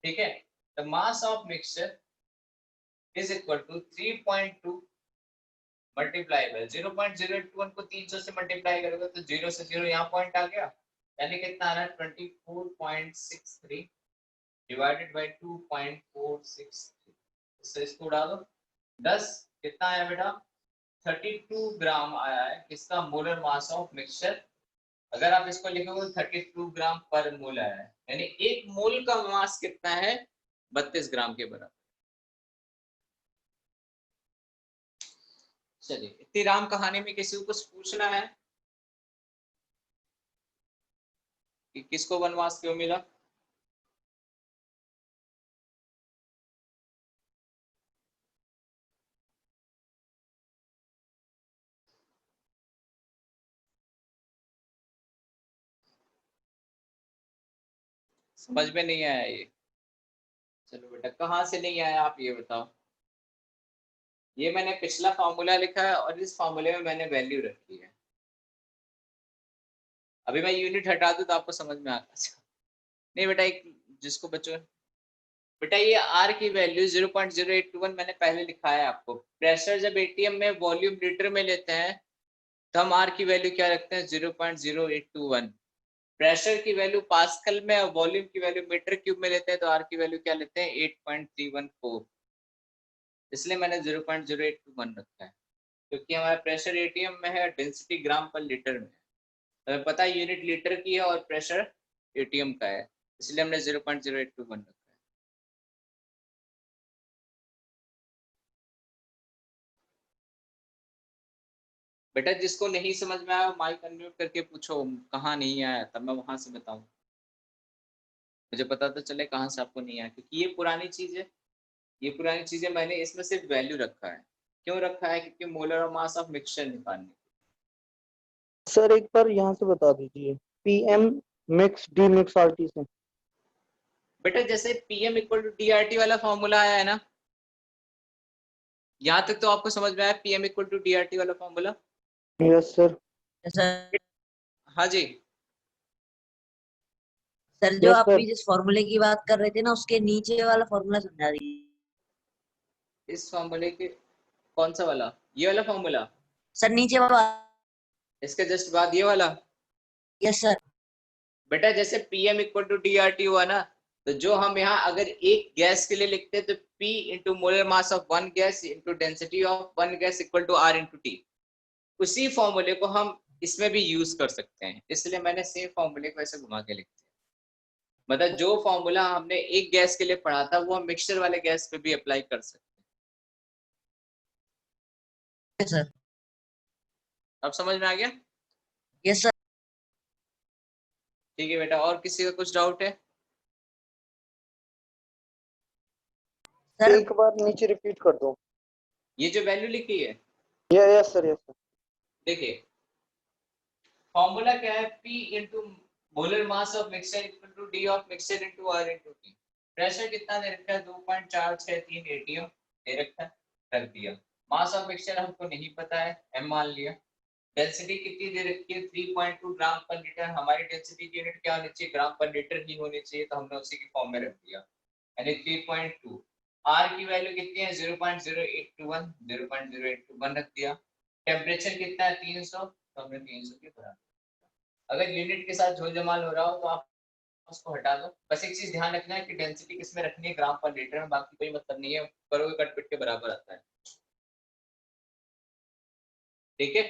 ठीक है, the mass of mixture is equal to 3.2 multiply by 0.081 को 300 से मल्टीप्लाई करोगे तो 0 से 0 यहाँ पॉइंट आ गया, यानी कितना आ रहा है 24.63 डिवाइडेड बाय 2.463। इससे इसको उड़ा दो, 10 कितना आया बेटा, 32 ग्राम आया है किसका, मोलर मास ऑफ मिक्सचर। अगर आप इसको लिखोगे 32 ग्राम पर मोल आया है, यानी एक मोल का मास कितना है, 32 ग्राम के बराबर। चलिए, इतनी राम कहानी में किसी को कुछ पूछना है कि किसको वनवास क्यों मिला? समझ में नहीं आया ये? चलो बेटा, कहाँ से नहीं आया आप ये बताओ। ये मैंने पिछला फॉर्मूला लिखा है और इस फॉर्मूले में मैंने वैल्यू रखी है। अभी मैं यूनिट हटा दूं तो आपको समझ में आता है। नहीं बेटा, एक जिसको बच्चों, बेटा ये आर की वैल्यू 0.0821 मैंने पहले लिखा है आपको। प्रेशर जब एटीएम में वॉल्यूम लीटर में लेते हैं तो हम आर की वैल्यू क्या रखते हैं, 0.0821। प्रेशर की वैल्यू पास्कल में और वॉल्यूम की वैल्यू मीटर क्यूब में लेते हैं तो आर की वैल्यू क्या लेते हैं, 8.314। इसलिए मैंने 0.0821 रखा है, क्योंकि हमारा प्रेशर एटीएम में है, डेंसिटी ग्राम पर लीटर में है, तो हमें पता है यूनिट लीटर की है और प्रेशर एटीएम का है, इसलिए हमने 0.0821 रखा है। बेटा जिसको नहीं समझ में आया माइक अनम्यूट करके पूछो, कहाँ नहीं आया, तब मैं वहां से बताऊं, मुझे पता तो चले कहाँ से आपको नहीं आया, क्योंकि ये पुरानी चीज है। ये पुरानी चीजें मैंने इसमें सिर्फ वैल्यू रखा है। क्यों रखा है, क्योंकि मोलर और मास ऑफ मिक्सचर निकालने। सर एक बार यहाँ से बता दीजिए, PM mix D mix RT से। बेटा जैसे पीएम इक्वल टू डीआरटी वाला फॉर्मूला आया है ना, यहाँ तक तो आपको समझ में आया, पीएम इक्वल टू डीआरटी वाला फॉर्मूला। Yes sir. सर हाँ जी, सर जो यस आप सर। भी जिस फॉर्मूले की बात कर रहे थे ना, उसके नीचे वाला फॉर्मूला समझा दीजिए। इस फॉर्मूले के कौन सा वाला, ये वाला फॉर्मूला, सर नीचे वाला। इसके जस्ट बाद ये वाला। Yes sir. बेटा जैसे पीएम इक्वल टू डीआरटी हुआ ना, तो जो हम यहाँ अगर एक गैस के लिए लिखते हैं तो P into molar mass of one gas into density of one gas equal to R into T, उसी फॉर्मूले को हम इसमें भी यूज कर सकते हैं, इसलिए मैंने सेम फॉर्मूले को ऐसे घुमा के लिख दिया। मतलब जो फॉर्मूला हमने एक गैस के लिए पढ़ा था वो हम मिक्सचर वाले गैस पे भी अप्लाई कर सकते हैं। Yes sir. अब समझ में आ गया? Yes sir. ठीक है बेटा, और किसी का कुछ डाउट है? सर एक बार नीचे रिपीट कर दो। ये जो वैल्यू लिखी है, यस सर यस सर। देखिए फॉर्मूला क्या है, P into molar mass of mixture equal to D of mixture into R into T। Pressure कितना दे रखा है, 2.463 एटीएम दे रखा है, रख दिया। मास ऑफ मिक्सचर हमको नहीं पता है, m मान लिया। डेंसिटी कितनी दे रखी है, 3.2 ग्राम पर लीटर। हमारी डेंसिटी की यूनिट क्या होनी चाहिए, ग्राम पर लीटर ही होनी चाहिए, तो हमने उसी की फॉर्म में रख दिया, यानी 3.2। R की वैल्यू कितनी है, 0.0821, 0.0821 रख दिया। टेम्परेचर कितना है, 300, तो हमने 300 के बराबर। अगर यूनिट के साथ झोल-जमाल हो रहा हो तो आप उसको हटा दो। बस एक चीज ध्यान रखना है कि डेंसिटी किसमें रखनी है, ग्राम पर लीटर में, बाकी कोई मतलब नहीं है, करोगे कट-पिट के बराबर आता है। ठीक है,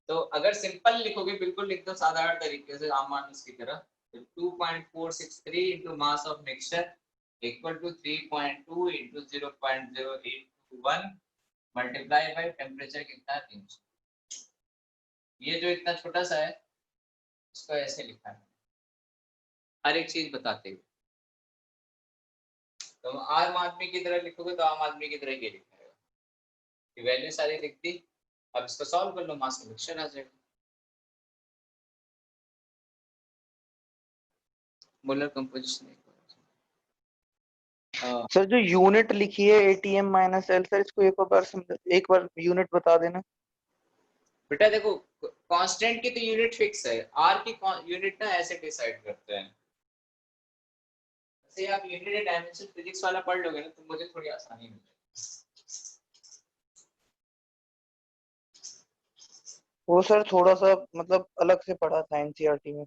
तो अगर सिंपल लिखोगे बिल्कुल लिख दो साधारण तरीके से आम मानस की तरह, तो 2.463 into mass of mixture equal to 3.2 into 0.0821 multiply by temperature कितना है 300। ये जो इतना छोटा सा है इसको ऐसे लिखा है हर एक चीज बताते हुए। तो आम आदमी की तरह लिखोगे तो आम आदमी की तरह ये लिखा है, वैल्यू सारी लिख दी। अब इसको सॉल्व कर लो, मास मिक्सचर आ जाएगा। मोलर कंपोजिशन सर जो यूनिट लिखी है ATM माइनस एल, सर इसको एक बार यूनिट बता देना। बेटा देखो, कांस्टेंट की तो यूनिट फिक्स है, आर की यूनिट ना ऐसे डिसाइड करते हैं। ऐसे आप यूनिट डायमेंशन फिजिक्स वाला पढ़ लोगे ना तो मुझे थोड़ी आसानी हो जाएगी। वो सर थोड़ा सा मतलब अलग से पढ़ा था NCERT में।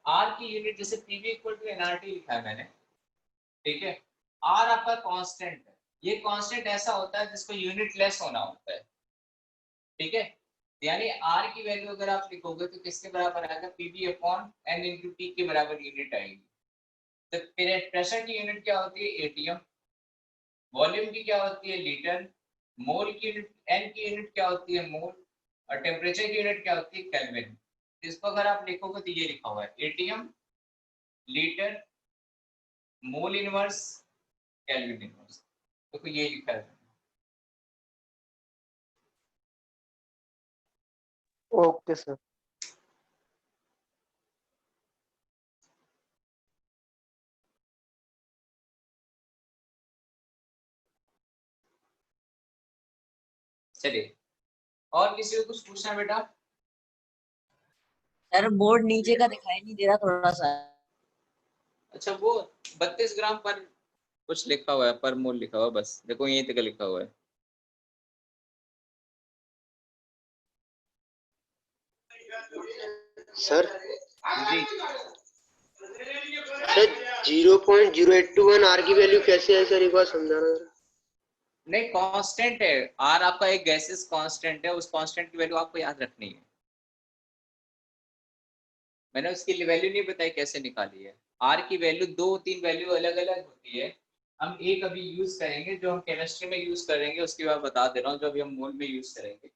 आर की यूनिट जैसे पीवी इक्वल टू एनआरटी लिखा है मैंने, ठीक है। आर आपका कांस्टेंट है, ये कांस्टेंट ऐसा होता है जिसको यूनिट लेस होना होता है, ठीक है। यानी आर की वैल्यू अगर आप लिखोगे तो किसके बराबर आएगा, PV upon N into T के बराबर यूनिट आएगी। तो प्रेशर की यूनिट क्या होती है, एटीएम। वॉल्यूम की क्या होती है, लीटर। मोल की यूनिट, एन की यूनिट क्या होती है, मोल। और टेम्परेचर की यूनिट क्या होती है, केल्विन। इसको अगर आप लिखोगे तो ये लिखा हुआ है, एटीएम, लीटर, मोल इनवर्स, केल्विन इनवर्स। तो ये लिखा है। Okay sir. चलिए, और किसी को कुछ पूछना है बेटा? सर बोर्ड नीचे का दिखाई नहीं दे रहा थोड़ा सा। अच्छा, वो 32 ग्राम पर कुछ लिखा हुआ है, पर मोल लिखा हुआ है, बस देखो यहीं तक लिखा हुआ है। सर जी, सर 0.0821 आर की वैल्यू कैसे है सर, एक बार समझाना जरा। नहीं कांस्टेंट है आर, आपका एक गैसेस कांस्टेंट है, उस कांस्टेंट की वैल्यू आपको याद रखनी है। मैंने उसकी वैल्यू नहीं बताई कैसे निकाली है। आर की वैल्यू 2-3 वैल्यू अलग अलग होती है, हम एक अभी यूज करेंगे जो हम केमिस्ट्री में यूज करेंगे, उसके बाद बता दे रहा हूँ जो अभी हम मोल में यूज करेंगे।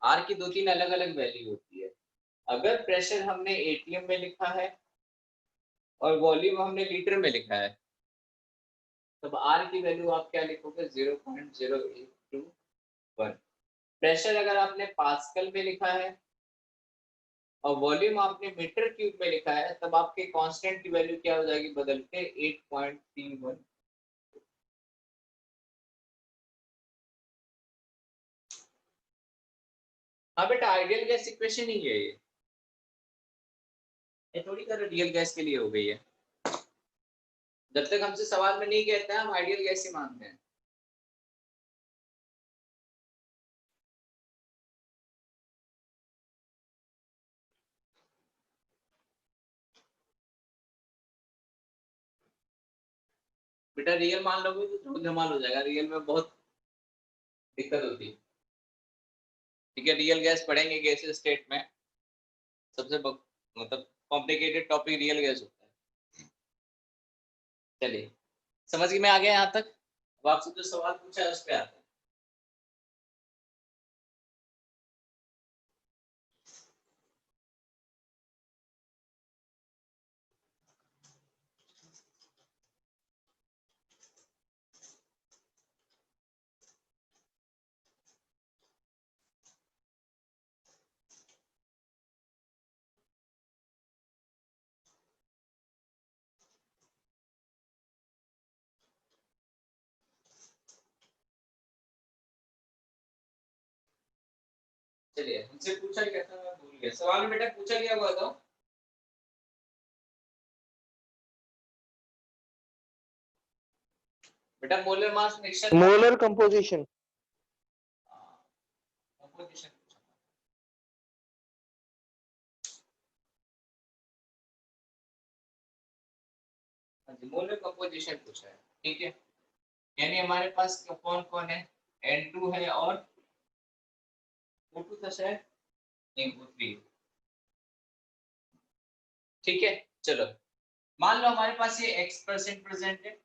आर की 2-3 अलग अलग वैल्यू होती है। अगर प्रेशर हमने एटीएम में लिखा है और वॉल्यूम हमने लीटर में लिखा है, तब आर की वैल्यू आप क्या लिखोगे, 0.0821। प्रेशर अगर आपने पास्कल में लिखा है और वॉल्यूम आपने मीटर क्यूब में लिखा है, तब आपके कांस्टेंट की वैल्यू क्या हो जाएगी बदल के, 8.31। हाँ बेटा, आइडियल गैस इक्वेशन ही है ये थोड़ी कर रियल गैस के लिए हो गई है। जब तक हमसे सवाल में नहीं कहते हैं हम आइडियल गैस ही मानते हैं। बेटा रियल मान लोगे तो झूठ धमाल हो जाएगा, रियल में बहुत दिक्कत होती है। ठीक है, रियल गैस पढ़ेंगे गैस स्टेट में, सबसे मतलब कॉम्प्लिकेटेड टॉपिक रियल गैस होता है। चलिए, समझ में आ गया यहाँ तक? अब आपसे जो सवाल पूछा है उस पर आते हैं। चलिए, हमसे पूछा गया था, मैं भूल गया सवाल में बेटा, पूछा गया हुआ था बेटा, molar mass mixture molar composition. Composition molar composition पूछा है, ठीक है। यानी हमारे पास कौन कौन है, N2 है और O2 था शायद, नहीं O3, ठीक है। चलो मान लो हमारे पास ये x% प्रेजेंट है,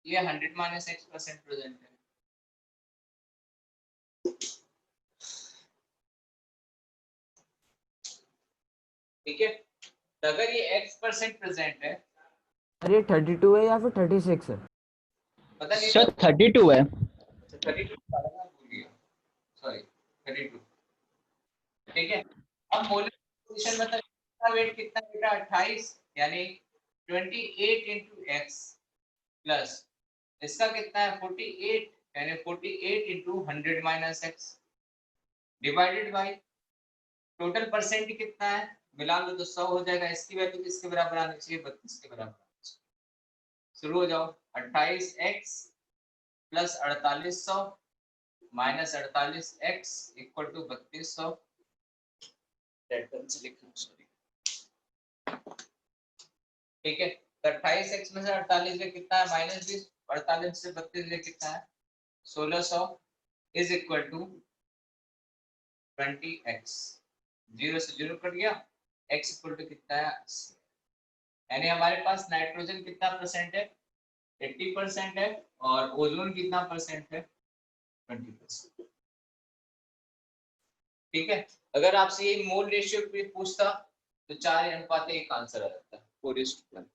ये 100 - x% प्रेजेंट है, ठीक है। तो अगर ये x% प्रेजेंट है, अरे 32 है या फिर 36 है? पता नहीं सर 32 है। 32 भूल गया, सॉरी 32, ठीक है। अब मोलर कंपोजिशन मतलब इसका वेट कितना बेटा 28, यानी 28 × x प्लस इसका कितना है 48, यानी 48 × 100 - x divided by total percent कितना है, मिला लो तो 100 हो जाएगा। इसकी वैल्यू किसके बराबर आनी चाहिए, 32 के बराबर आनी चाहिए। शुरू हो जाओ, 28x plus 4800 minus 48x equal to 3200, ठीक है। तो 28x में से 48 में कितना है -20, 48 से 32 में कितना है 1600 इज इक्वल टू 20x, 0 से 0 कट गया, x इक्वल टू कितना है 80। यानी हमारे पास नाइट्रोजन कितना परसेंट है 80% है, और ओजोन कितना परसेंट है 20%, ठीक है। अगर आपसे ये मोल रेशियो पे पूछता तो 4:1 आंसर आ जाता है, 4:1।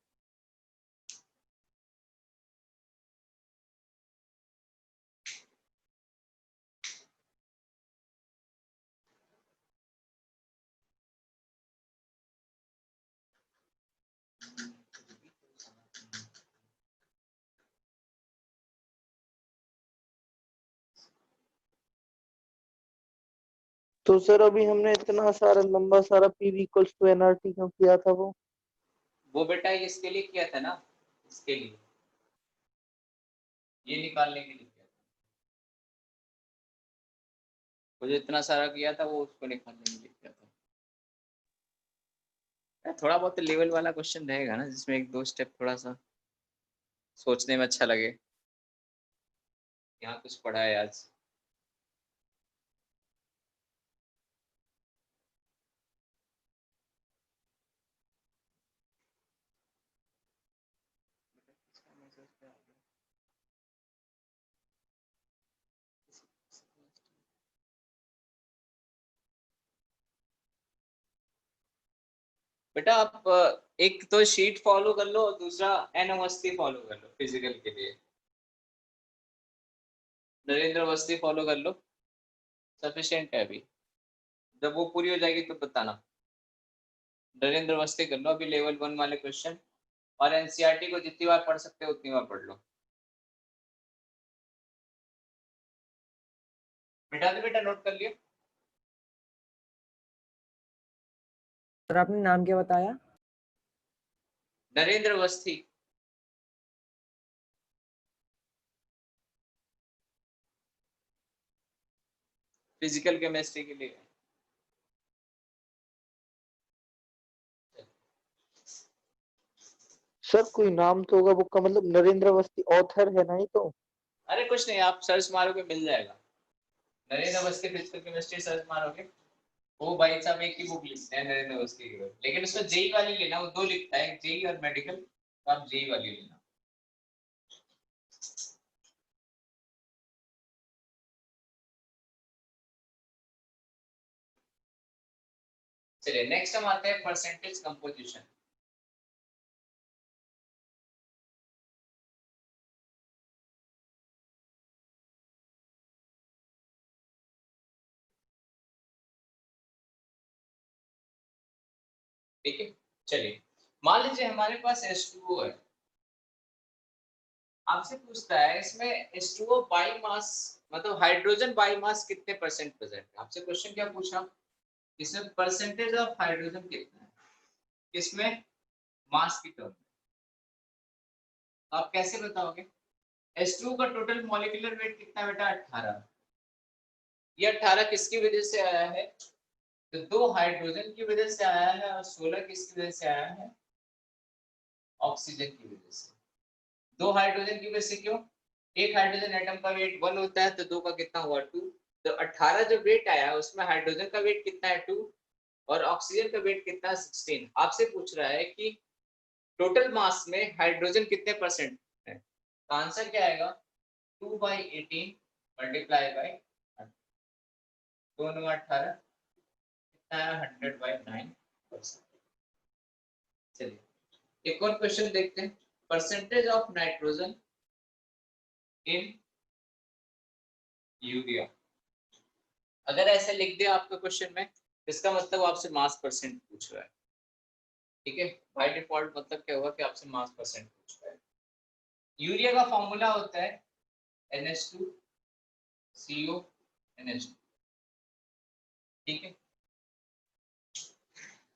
तो सर अभी हमने इतना सारा लंबा सारा PV इक्वल्स टू nRT क्यों किया था वो बेटा इसके लिए किया था ना, इसके लिए ये निकालने के लिए किया था, वो जो इतना सारा किया था वो उसको निकालने के लिए किया था। थोड़ा बहुत लेवल वाला क्वेश्चन रहेगा ना, जिसमें 1-2 स्टेप थोड़ा सा सोचने में अच्छा लगे, यहाँ कुछ पढ़ा है आज। बेटा आप एक तो शीट फॉलो कर लो, दूसरा एन अवस्थी फॉलो कर लो फिजिकल के लिए, नरेंद्र अवस्थी फॉलो कर लो, सफिशिएंट है अभी। जब वो पूरी हो जाएगी तो बताना। नरेंद्र अवस्थी कर लो अभी लेवल 1 वाले क्वेश्चन, और एनसीईआरटी को जितनी बार पढ़ सकते हो उतनी बार पढ़ लो। बेटा तो बेटा नोट कर लिया। सर आपने नाम क्या बताया? नरेंद्र अवस्थी। फिजिकल केमिस्ट्री के लिए। सर कोई नाम तो होगा बुक का, मतलब नरेंद्र अवस्थी ऑथर है ना ये तो? अरे कुछ नहीं, आप सर्च मारोगे मिल जाएगा, Narendra Awasthi physical chemistry search मारोगे, वो भाई साहब एक ही बुक लिखते हैं नरेंद्र अवस्थी की, लेकिन उसमें जेई वाली लेना, वो 2 लिखता है, एक जेई और मेडिकल, तो आप जेई वाली लेना। चलिए नेक्स्ट हम आते हैं परसेंटेज कंपोजिशन। ठीक है, चलिए मान लीजिए हमारे पास H2O है, आपसे पूछता है इसमें H2O बाई मास, मतलब हाइड्रोजन बाई मास कितने परसेंट प्रेजेंट है। आपसे क्वेश्चन क्या पूछा, इसमें परसेंटेज ऑफ हाइड्रोजन कितना है, किसमें, मास की टर्म में। आप कैसे बताओगे, H2O का टोटल मॉलिक्यूलर वेट कितना बेटा 18, ये 18 किसकी वजह से आया है, तो 2 हाइड्रोजन की वजह से आया है, और 16 किसकी वजह से आया है, ऑक्सीजन की वजह से। 2 हाइड्रोजन की वजह से क्यों? एक हाइड्रोजन एटम का वेट 1 होता है तो 2 का कितना हुआ 2। तो 18 जो वेट आया उसमें हाइड्रोजन का वेट कितना है 2 और ऑक्सीजन का वेट कितना है 16। आपसे पूछ रहा है कि टोटल मास में हाइड्रोजन कितने परसेंट है। तो आंसर क्या आएगा 2/18 मल्टीप्लाई बाय 2 9 18 कितना है 100/9%। चलिए एक और क्वेश्चन देखते हैं। Percentage of nitrogen in urea. अगर ऐसे लिख दिया आपके क्वेश्चन में इसका मतलब आपसे मास परसेंट पूछ रहा है। ठीक है, बाय डिफॉल्ट मतलब क्या होगा कि आपसे मास परसेंट पूछ रहा है। यूरिया का फॉर्मूला होता है NH2CO NH2। ठीक है,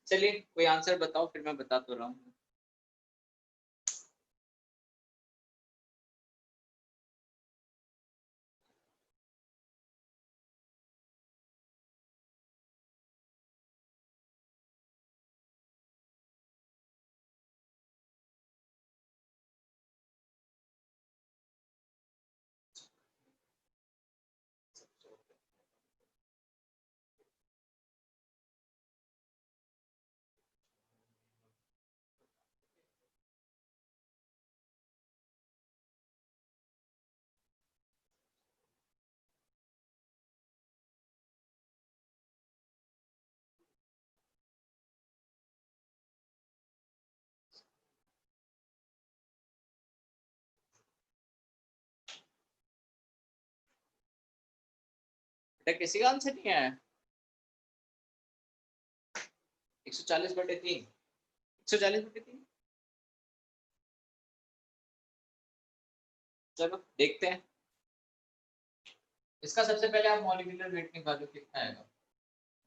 चलिए कोई आंसर बताओ फिर मैं बता तो रहा हूँ। बेटा किसी का आंसर नहीं आया? 140/3 140/3। चलो देखते हैं। इसका सबसे पहले आप मॉलिक्यूलर वेट निकालो कितना आएगा।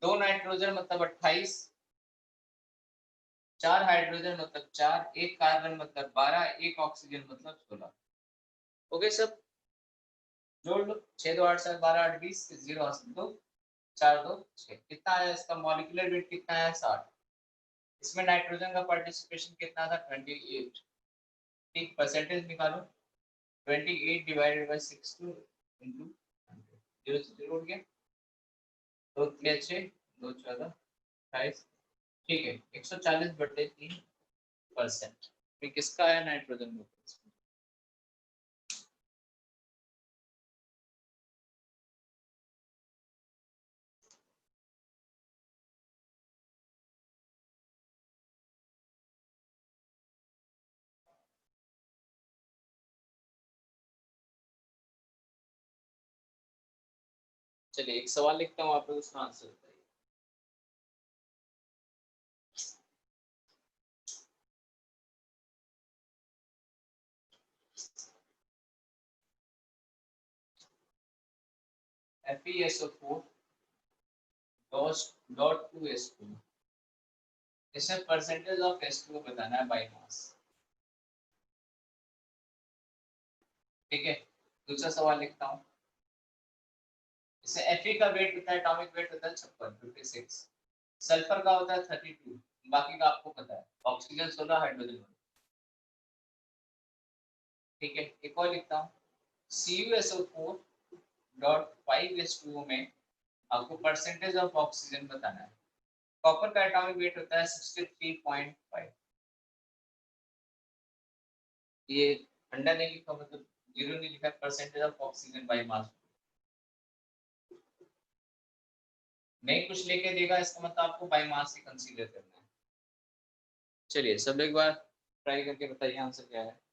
2 नाइट्रोजन मतलब 28, 4 हाइड्रोजन मतलब 4, 1 कार्बन मतलब 12, 1 ऑक्सीजन मतलब 16। ओके सब जोड़ लो। 6 2 8 7 12 8 20 0 2 4 2 6 कितना आया इसका मॉलिक्यूलर वेट कितना है 60। इसमें नाइट्रोजन का पार्टिसिपेशन कितना था 28। ठीक, परसेंटेज निकालो 28 डिवाइडेड बाय 62 इनटू 0 से 0 उठ गया। 2 3 6 2 14 28। ठीक है 140/3%। फिर किसका आया नाइट्रोजन में? चलिए एक सवाल लिखता हूँ आप लोग उसका आंसर बताइए। FeSO4 डॉट 2S2 इसमें परसेंटेज ऑफ H2O बताना है बाय मास। ठीक है, दूसरा सवाल लिखता हूँ। इसे Fe का वेट होता है, एटॉमिक वेट होता है 56। सल्फर का होता है 32, बाकी का आपको पता है। Oxygen 16, hydrogen 1। ठीक है, एक और लिखता हूँ। CuSO4 डॉट 5H2O में आपको परसेंटेज ऑफ ऑक्सीजन बताना है। कॉपर का एटॉमिक वेट होता है 63.5। ये अंडा नहीं लिखा मतलब 0 नहीं लिखा। Percentage of oxygen by mass नहीं कुछ लेके देगा इसका मतलब आपको बाय मास ही कंसीडर करना है। चलिए सब एक बार ट्राई करके बताइए आंसर क्या है।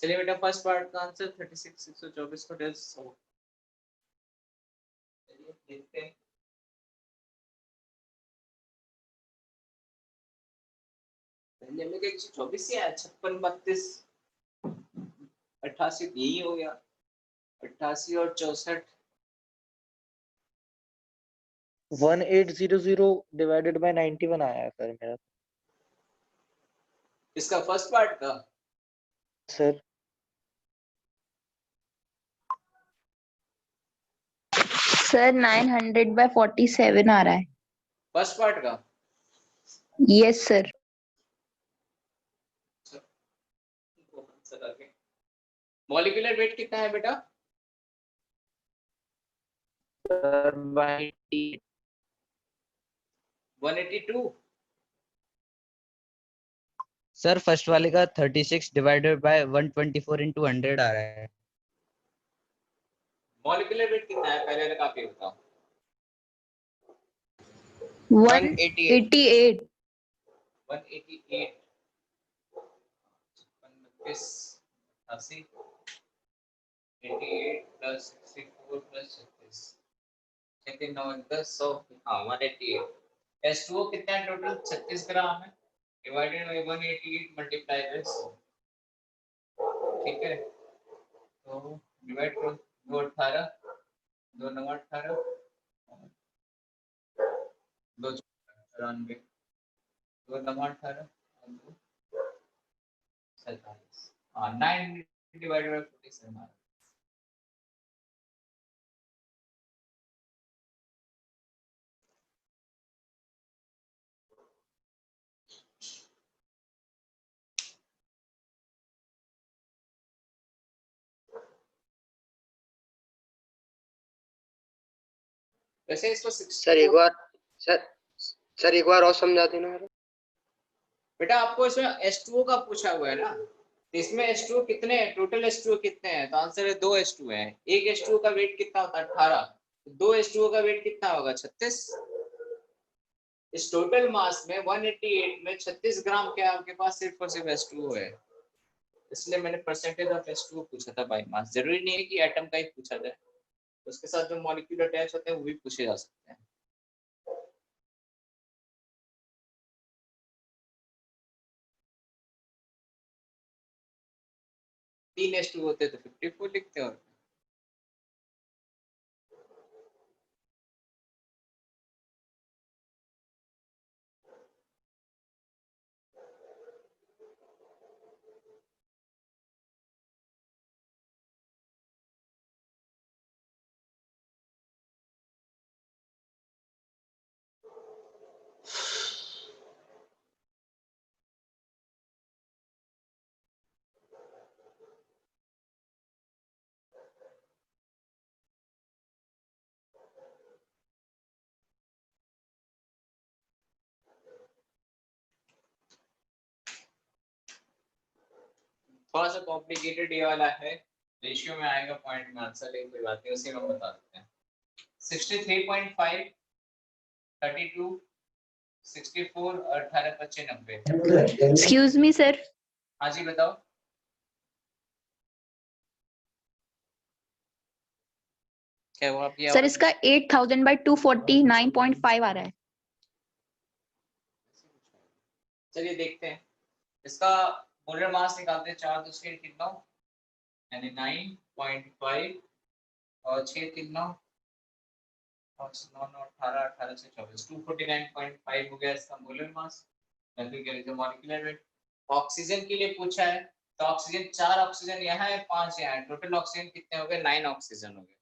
चलिए बेटा फर्स्ट पार्ट का आंसर 36 624 को डेल 100। चलिए देखते हैं। पहले में 124 ही आया, 56 32 88 यही हो गया, 88 और 64 1800 डिवाइडेड बाय 91 आया है सर मेरा। इसका फर्स्ट पार्ट का सर सर 900/47 आ रहा है। फर्स्ट पार्ट का यस सर। मॉलिक्यूलर वेट कितना है बेटा? सर 182। सर फर्स्ट वाले का 36 डिवाइडेड बाय 124 into 100 आ रहा है। मॉलिक्यूलर वेट कितना है पहले वाला काफी बताओ। 188। 188 56 88 88 प्लस 64 प्लस 36 6 9 10 100। हाँ 188। H2O कितना है टोटल? 36 ग्राम है, डिवाइडेड बाय 188 मल्टीप्लाई बाय 100। ठीक है, तो डिवाइड करो, 2 18 2 9 18 2 94 2 9 18 2 47। हाँ 9 डिवाइडेड बाय 47 वैसे इसको सर एक बार सर एक बार और समझा देना मेरे। बेटा आपको इसमें H2O का पूछा हुआ है ना, तो इसमें H2O कितने हैं, टोटल H2O कितने हैं? तो आंसर है 2 H2O है। एक H2O का वेट कितना होता है? 18। 2 H2O का वेट कितना होगा? 36। इस टोटल मास में 188 में 36 ग्राम क्या आपके पास सिर्फ और सिर्फ H2O है, इसलिए मैंने परसेंटेज ऑफ H2O पूछा था बाय मास। जरूरी नहीं है कि एटम का ही पूछा जाए, उसके साथ जो मॉलिक्यूल अटैच होते हैं वो भी पूछे जा सकते हैं। तीन H2O होते तो 54 लिखते और थोड़ा सा कॉम्प्लिकेटेड ये वाला है, रेशियो में आएगा पॉइंट में आंसर, लेकिन कोई बात नहीं, उसी में हम बता देते हैं। 63.5 32 64 और 18 25 90। Excuse me sir. हाँ जी बताओ। क्या हुआ आपकी सर आवाज? इसका 8000/249.5 आ रहा है। चलिए देखते हैं इसका मोलर मास निकालते हैं। 4 दूसरे 3 9 यानी 9.5 और 6 3 9 और 9 9 18 18 से 24 249.5 हो गया इसका मोलर मास। फिर कह लीजिए मॉलिक्यूलर वेट। ऑक्सीजन के लिए पूछा है, तो ऑक्सीजन 4 ऑक्सीजन यहाँ है 5 यहाँ है, टोटल ऑक्सीजन कितने हो गए? 9 ऑक्सीजन हो गए।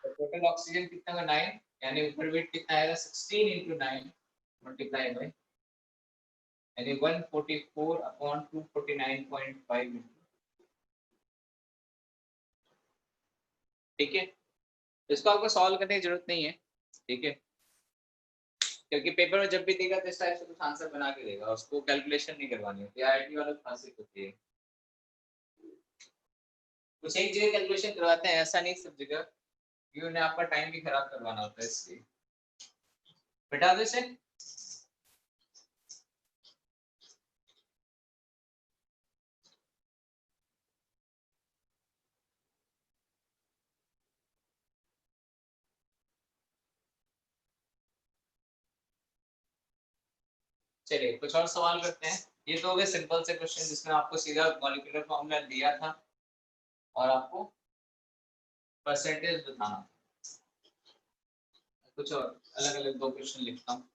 तो टोटल ऑक्सीजन कितना होगा? 9, यानी ऊपर वेट कितना आएगा? 16 into 9 मल्टीप्लाई बाय यानी 144 अपॉन 249.5। ठीक है, इसको आपको सॉल्व करने की जरूरत नहीं है, ठीक है, क्योंकि पेपर में जब भी देगा तो इस टाइप से कुछ आंसर बना के देगा, उसको कैलकुलेशन नहीं करवानी होती। आईआईटी वालों की खासियत होती है, कुछ एक जगह कैलकुलेशन करवाते हैं, ऐसा नहीं सब जगह, क्योंकि उन्हें आपका टाइम भी खराब करवाना होता है, इसलिए बेटा दो इसे। चलिए कुछ और सवाल करते हैं। ये तो हो गए सिंपल से क्वेश्चन जिसमें आपको सीधा मॉलिक्यूलर फॉर्मूला दिया था और आपको परसेंटेज बताना था। कुछ और अलग अलग दो क्वेश्चन लिखता हूँ।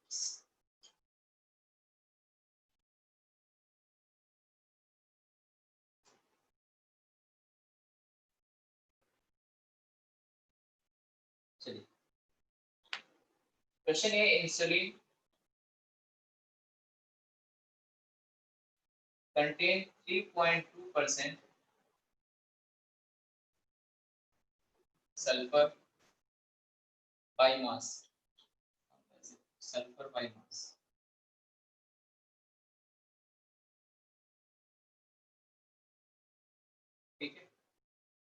चलिए क्वेश्चन ये insulin contain 3.2% sulfur by mass. Sulfur by mass. ठीक है,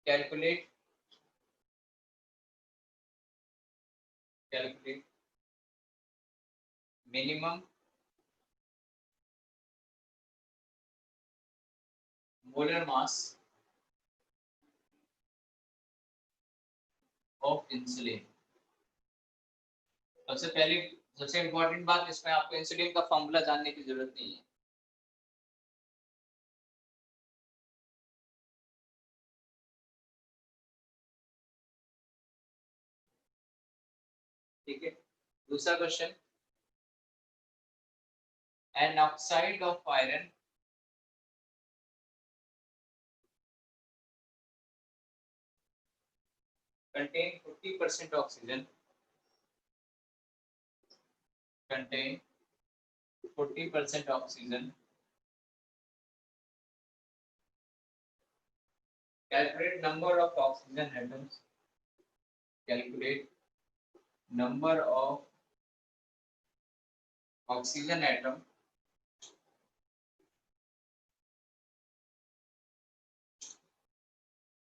calculate minimum molar mass of insulin. सबसे इंपॉर्टेंट बात इसमें आपको इंसुलिन का फॉर्मूला जानने की जरूरत नहीं है। ठीक है, दूसरा question, N oxide of iron contain 40% oxygen, contain 40% oxygen. Calculate number of oxygen atoms. Calculate number of oxygen atom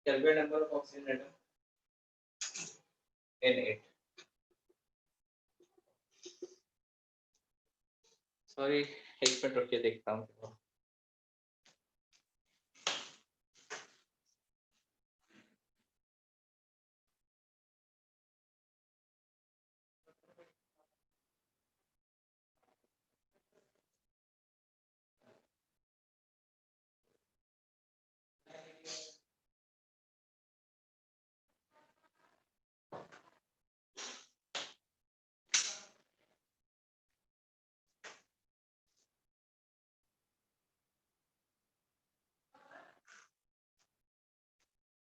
calculate number of oxygen atom in it. Sorry, एक मिनट रुकिए देखता हूँ।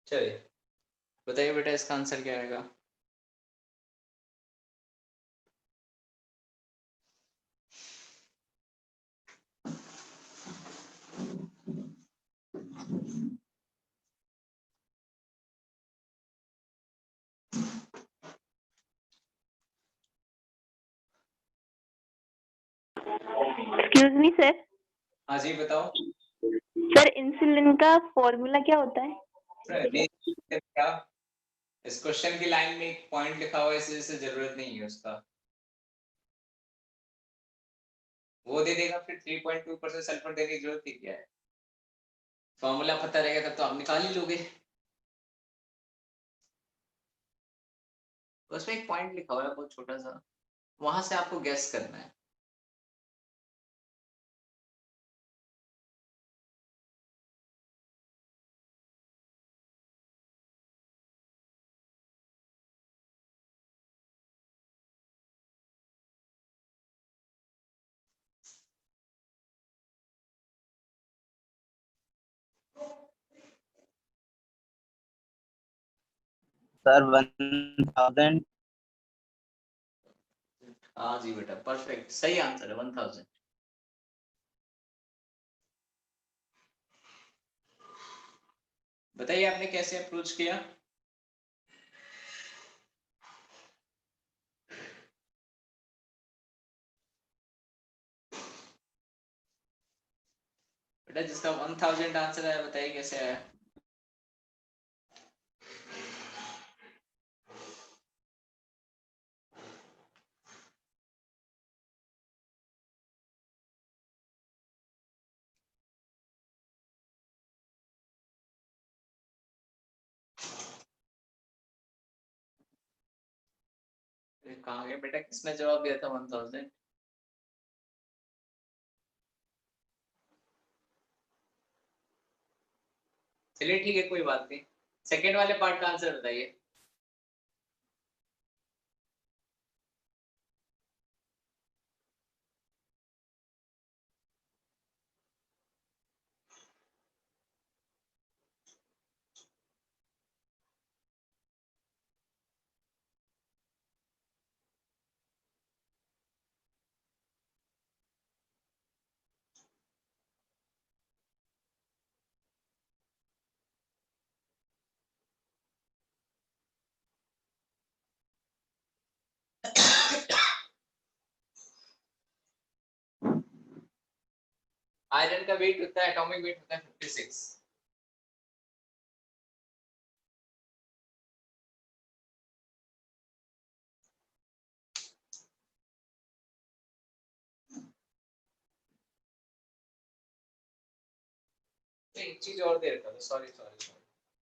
चलिए बताइए बेटा इसका आंसर क्या आएगा। Excuse me sir. हाँ जी बताओ। सर इंसुलिन का फॉर्मूला क्या होता है? क्या इस क्वेश्चन की लाइन में एक पॉइंट लिखा हुआ है, इस वजह से जरूरत नहीं है उसका। वो दे देगा, फिर 3.2% सल्फर देने की जरूरत ही क्या है। फॉर्मूला पता रहेगा तब तो आप निकाल ही लोगे। उसमें एक पॉइंट लिखा हुआ है बहुत छोटा सा, वहां से आपको गेस करना है। सर 1000। हाँ जी बेटा परफेक्ट, सही आंसर है 1000। बताइए आपने कैसे अप्रोच किया। बेटा जिसका 1000 आंसर आया बताइए कैसे आया। कहाँ गया बेटा, किसने जवाब दिया था 1000? चलिए ठीक है, कोई बात नहीं। सेकेंड वाले पार्ट का आंसर बताइए। आयरन का वेट होता है, एटॉमिक वेट होता है 56। एक चीज और दे रखा था, सॉरी सॉरी सॉरी,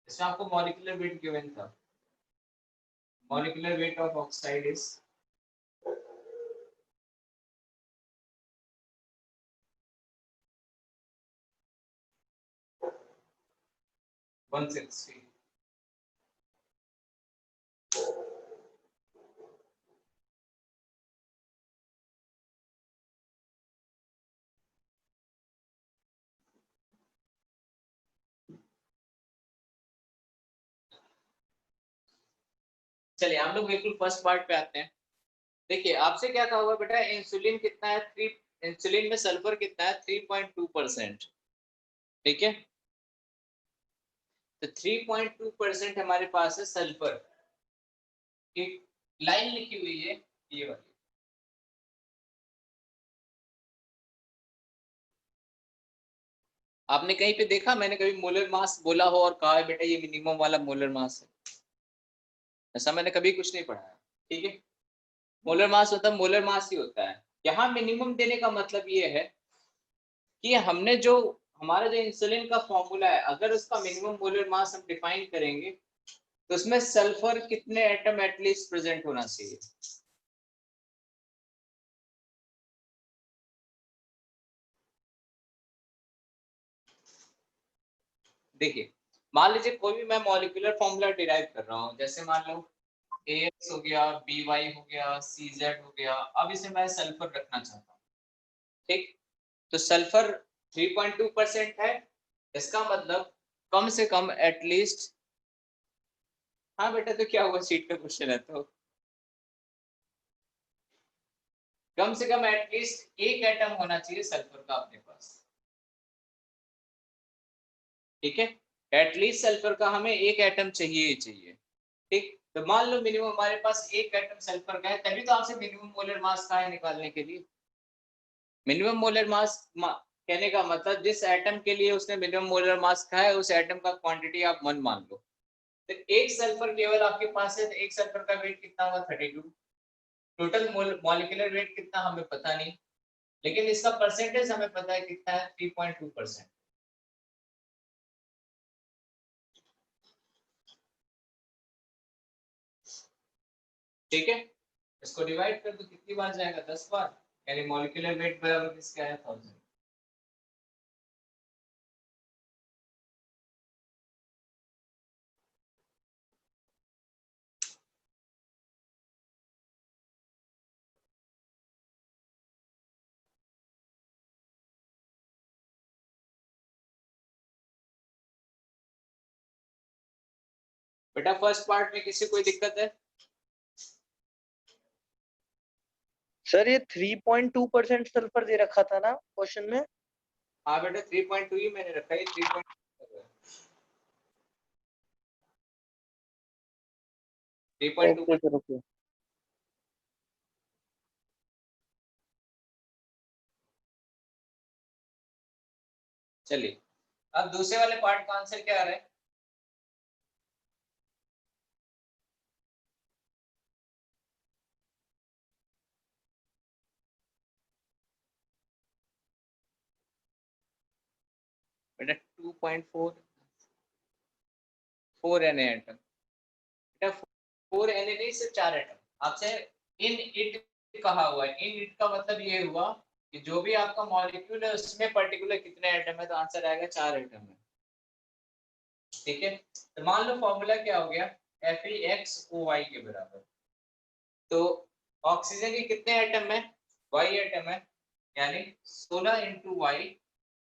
इसमें आपको मॉलिक्यूलर वेट गिवन था। Molecular weight of oxide is 160। चलिए हम लोग बिल्कुल फर्स्ट पार्ट पे आते हैं। देखिए आपसे क्या कहा हुआ बेटा, इंसुलिन कितना है, 3, इंसुलिन में सल्फर कितना है 3.2%। ठीक है, तो 3.2% हमारे पास है सल्फर। एक लाइन लिखी हुई है ये वाली, आपने कहीं पे देखा मैंने कभी मोलर मास बोला हो और कहा है बेटा ये मिनिमम वाला मोलर मास है? ऐसा मैंने कभी कुछ नहीं पढ़ा है। ठीक है, मोलर मास होता है, मोलर मास ही होता है। यहाँ मिनिमम देने का मतलब ये है कि हमने जो हमारा जो इंसुलिन का फॉर्मूला है, अगर उसका मिनिमम मोलर मास हम डिफाइन करेंगे तो उसमें सल्फर कितने एटम एटलीस्ट प्रेजेंट होना चाहिए। देखिए मान लीजिए कोई भी मैं मॉलिक्यूलर फॉर्मूला डिराइव कर रहा हूँ, जैसे मान लो AX हो गया, BY हो गया, CZ हो गया, अब इसे मैं सल्फर रखना चाहता हूँ। ठीक, तो सल्फर 3.2% है, इसका मतलब कम से कम एटलीस्ट, हाँ बेटा तो क्या हुआ, सीट का क्वेश्चन है तो कम से कम एटलीस्ट एक एटम होना चाहिए सल्फर का अपने पास। ठीक है, एटलीस्ट सल्फर का हमें एक एटम चाहिए ही चाहिए। ठीक, तो मान लो मिनिमम हमारे पास एक एटम सल्फर का है, तभी तो आपसे मिनिमम मोलर मास का है निकालने के लिए। मिनिमम मोलर मास कहने का मतलब जिस एटम के लिए उसने मिनिमम मोलर मास कहा है उस एटम का क्वांटिटी आप 1 मान लो। तो एक सल्फर केवल आपके पास है, तो एक सल्फर का वेट कितना होगा 32। टोटल मॉलिक्यूलर वेट कितना हमें पता नहीं, लेकिन इसका परसेंटेज हमें पता है कितना है, 3.2%। ठीक है, इसको डिवाइड कर दो, कितनी बार जाएगा, 10 बार, यानी मॉलिक्यूलर वेट बराबर किसका है, 1000। बेटा फर्स्ट पार्ट में किसी कोई दिक्कत है? सर ये 3.2% सल्फर दे रखा था ना क्वेश्चन में। हाँ बेटा 3.2 ही मैंने रखा है, 3.2। Okay sir okay. चलिए अब दूसरे वाले पार्ट का आंसर क्या आ रहा है? बेटा 2.4 4 Na एटम। बेटा 4 Na नहीं, सिर्फ 4 एटम आपसे इन इट कहा हुआ है। इन इट का मतलब ये हुआ कि जो भी आपका मॉलिक्यूल है उसमें पर्टिकुलर कितने एटम है, तो आंसर आएगा 4 एटम है। ठीक है, तो मान लो फॉर्मूला क्या हो गया, FeXOY के बराबर। तो ऑक्सीजन के कितने एटम है, Y एटम है, यानी 16 × Y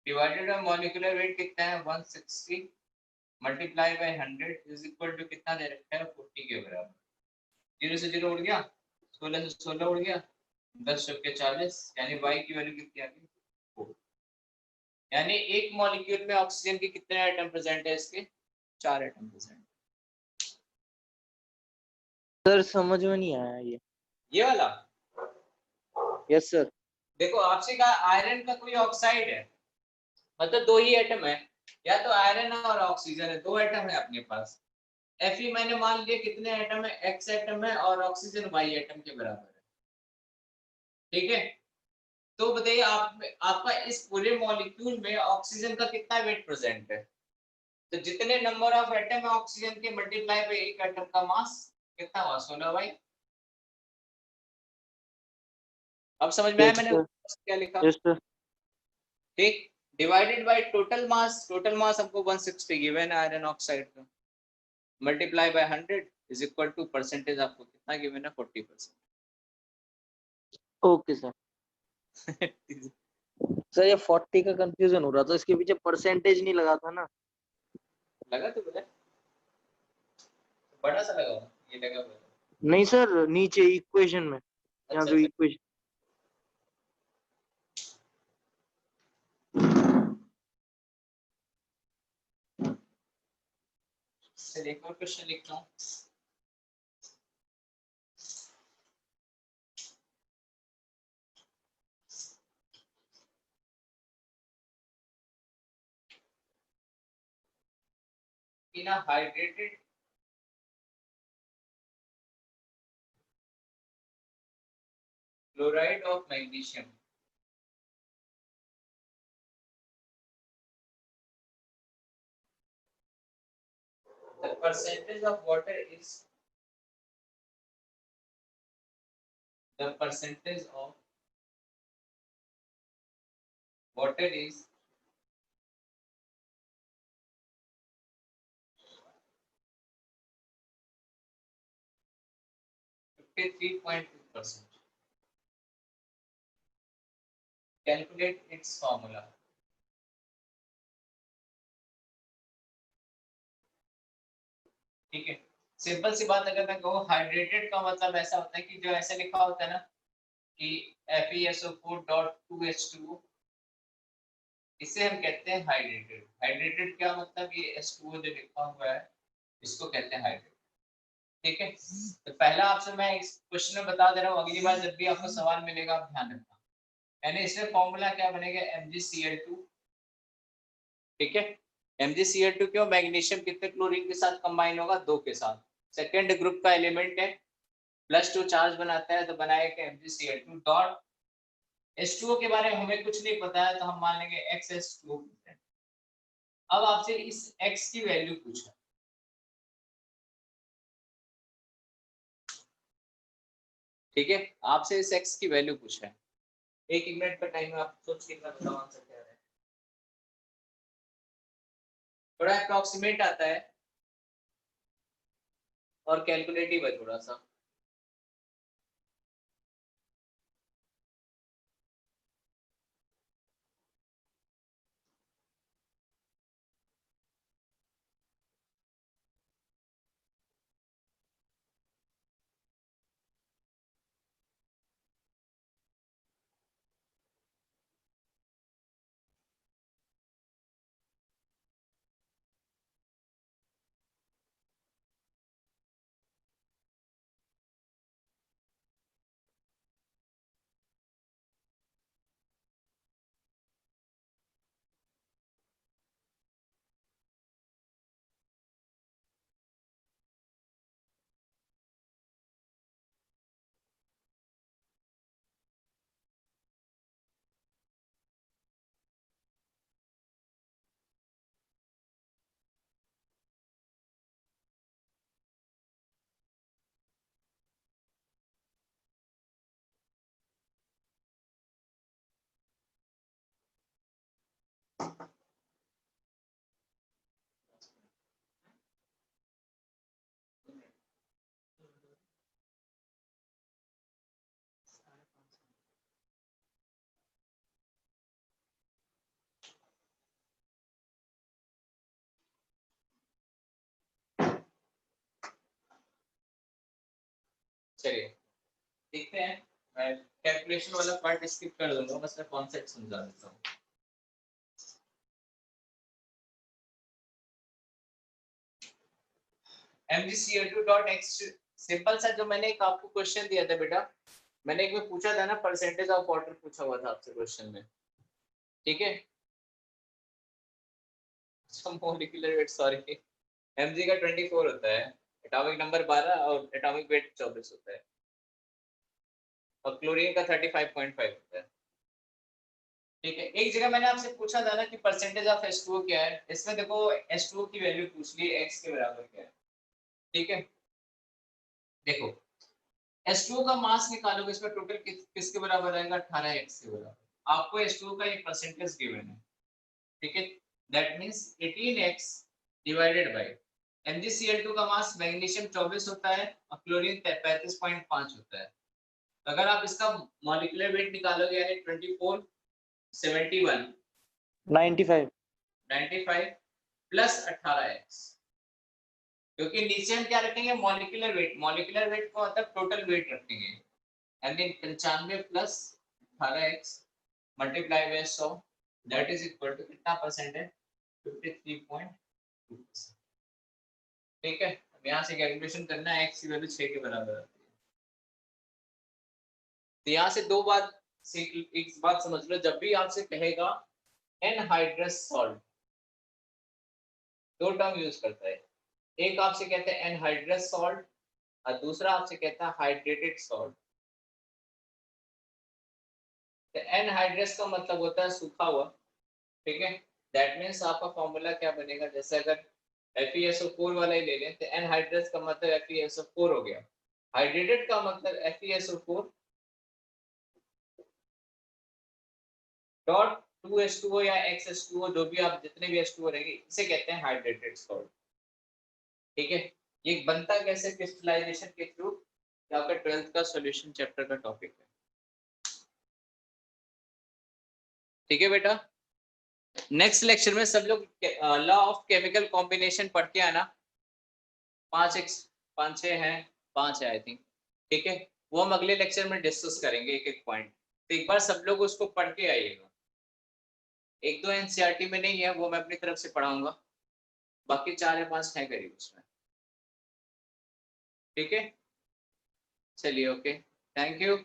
divided by molecular weight कितना है 160 multiply by 100 is equal to कितना दे रखा है 40 के बराबर। 0 से 0 उड़ गया, 16 से 16 उड़ गया, 10 चौके 40, यानी Y की वैल्यू कितनी आ गई 4। यानी एक मॉलिक्यूल में ऑक्सीजन के कितने एटम प्रेजेंट है, इसके 4 एटम प्रेजेंट। सर समझ में नहीं आया ये वाला यस सर। देखो, आपसे कहा आयरन का कोई ऑक्साइड है, मतलब 2 ही एटम है, या तो आयरन और ऑक्सीजन है, 2 एटम है अपने पास। Fe मैंने मान लिया कितने एटम है, X एटम है, और ऑक्सीजन Y एटम के बराबर है। ठीक है, तो बताइए आपका इस पूरे मॉलिक्यूल में ऑक्सीजन का कितना वेट प्रेजेंट है, तो जितने नंबर ऑफ एटम है ऑक्सीजन के मल्टीप्लाई बाय एक एटम का मास कितना हुआ 16Y। अब समझ में आया मैंने क्या लिखा, यस सर। ठीक, divided by total mass, total mass हमको 160 गिवन है आयरन ऑक्साइड का, multiply by 100 is equal to percentage आपको कितना गिवन है 40%। Okay sir. सर ये 40 का कंफ्यूजन हो रहा था, इसके पीछे परसेंटेज नहीं लगा था ना। लगा तो बोले बड़ा सा लगा हुआ, ये लगा हुआ है। नहीं सर, नीचे इक्वेशन में, यहाँ अच्छा जो अच्छा, इक्वेशन। चलिए एक और क्वेश्चन लिखता हूँ। In a hydrated chloride of magnesium, the percentage of water is the percentage of water is 53.2%. Calculate its formula. ठीक है, सिंपल सी बात, अगर मैं कहूँ हाइड्रेटेड का मतलब ऐसा होता है कि जो ऐसे लिखा होता है ना कि FeSO4.2H2O, इसे हम कहते हैं हाइड्रेटेड। हाइड्रेटेड क्या मतलब, ये H2O जो लिखा हुआ है इसको कहते हैं हाइड्रेटेड। ठीक है, तो पहला आपसे मैं इस क्वेश्चन में बता दे रहा हूँ, अगली बार जब भी आपको सवाल मिलेगा आप ध्यान रखना। यानी इसमें फॉर्मूला क्या बनेगा MgCl2। ठीक है, MgCl2 क्यों, मैग्नीशियम कितने क्लोरीन के साथ कंबाइन होगा, 2 के साथ, सेकेंड ग्रुप का एलिमेंट है, +2 चार्ज बनाता है, तो बनाएगा MgCl2 डॉट H2O के बारे में हमें कुछ नहीं पता है, तो हम मान लेंगे XH2O। अब आपसे इस X की वैल्यू पूछा, ठीक है, आपसे इस X की वैल्यू पूछा है। एक मिनट का टाइम है, आप सोच के बताओ आंसर क्या है। थोड़ा अप्रॉक्सीमेट आता है और कैलकुलेटिव है थोड़ा सा। चलिए देखते हैं, मैं कैलकुलेशन वाला पार्ट स्किप कर दूंगा, बस मैं कॉन्सेप्ट समझा देता हूँ। mgCO2.x सिंपल सा, जो मैंने एक आपको क्वेश्चन दिया था बेटा, मैंने एक में पूछा था ना, परसेंटेज ऑफ वाटर पूछा हुआ था आपसे क्वेश्चन में, ठीक है। मोलिकुलर वेट, सॉरी, mg का 24 होता है, एटॉमिक नंबर 12 और एटॉमिक वेट 24 होता है, और क्लोरीन का 35.5 होता है, ठीक है। एक जगह मैंने आपसे पूछा था ना कि परसेंटेज ऑफ H2O क्या है, इसमें देखो H2O की वैल्यू पूछ ली, x के बराबर क्या है, ठीक है। देखो H2O का मास निकालोगे, इसमें टोटल किसके बराबर आएगा, 18x के बराबर। आपको H2O का एक परसेंटेज गिवन है, ठीक है, that means 18x divided by MgCl2 का मास मैग्नीशियम 24 होता है और क्लोरीन 35.5 होता है। अगर आप इसका मॉलिक्यूलर वेट निकालोगे यानी 24 71 95 प्लस 18x, क्योंकि नीचे हम क्या रखेंगे, मॉलिक्यूलर वेट, मॉलिक्यूलर वेट को मतलब टोटल वेट रखेंगे, यानी 95 plus 18x multiply by 100 that is equal to कितना परसेंट है, 53.2%, ठीक है। अब यहाँ से कैलकुलेशन करना है, x की वैल्यू 6 के बराबर आती है। तो यहाँ से दो बात सीख, एक बात समझ लो, जब भी आपसे कहेगा एनहाइड्रस सॉल्ट, दो टर्म यूज करता है, एक आपसे कहते हैं एनहाइड्रस सॉल्ट और दूसरा आपसे कहता है हाइड्रेटेड सॉल्ट। तो एनहाइड्रस का मतलब होता है सूखा हुआ, ठीक है, दैट मींस आपका फॉर्मूला क्या बनेगा, जैसे अगर FeSO4 वाला ही ले लें तो एनहाइड्रस का मतलब FeSO4 हो गया, हाइड्रेटेड का मतलब FeSO4 डॉट 2H2O या XH2O, जो भी आप जितने भी H2O रहेंगे, इसे कहते हैं हाइड्रेटेड सॉल्ट, ठीक है। ये बनता कैसे, क्रिस्टलाइजेशन के थ्रू, आपका 12th का सॉल्यूशन चैप्टर का टॉपिक है, ठीक है बेटा। नेक्स्ट लेक्चर में सब लोग लॉ ऑफ केमिकल कॉम्बिनेशन पढ़ के आना, 5 6 हैं, 5 है आई थिंक, ठीक है, वो हम अगले लेक्चर में डिस्कस करेंगे एक एक पॉइंट। तो एक बार सब लोग उसको पढ़ के आइएगा, एक दो NCERT में नहीं है, वो मैं अपनी तरफ से पढ़ाऊंगा, बाकी 4 या 5 है करीब उसमें, ठीक है। चलिए ओके, थैंक यू।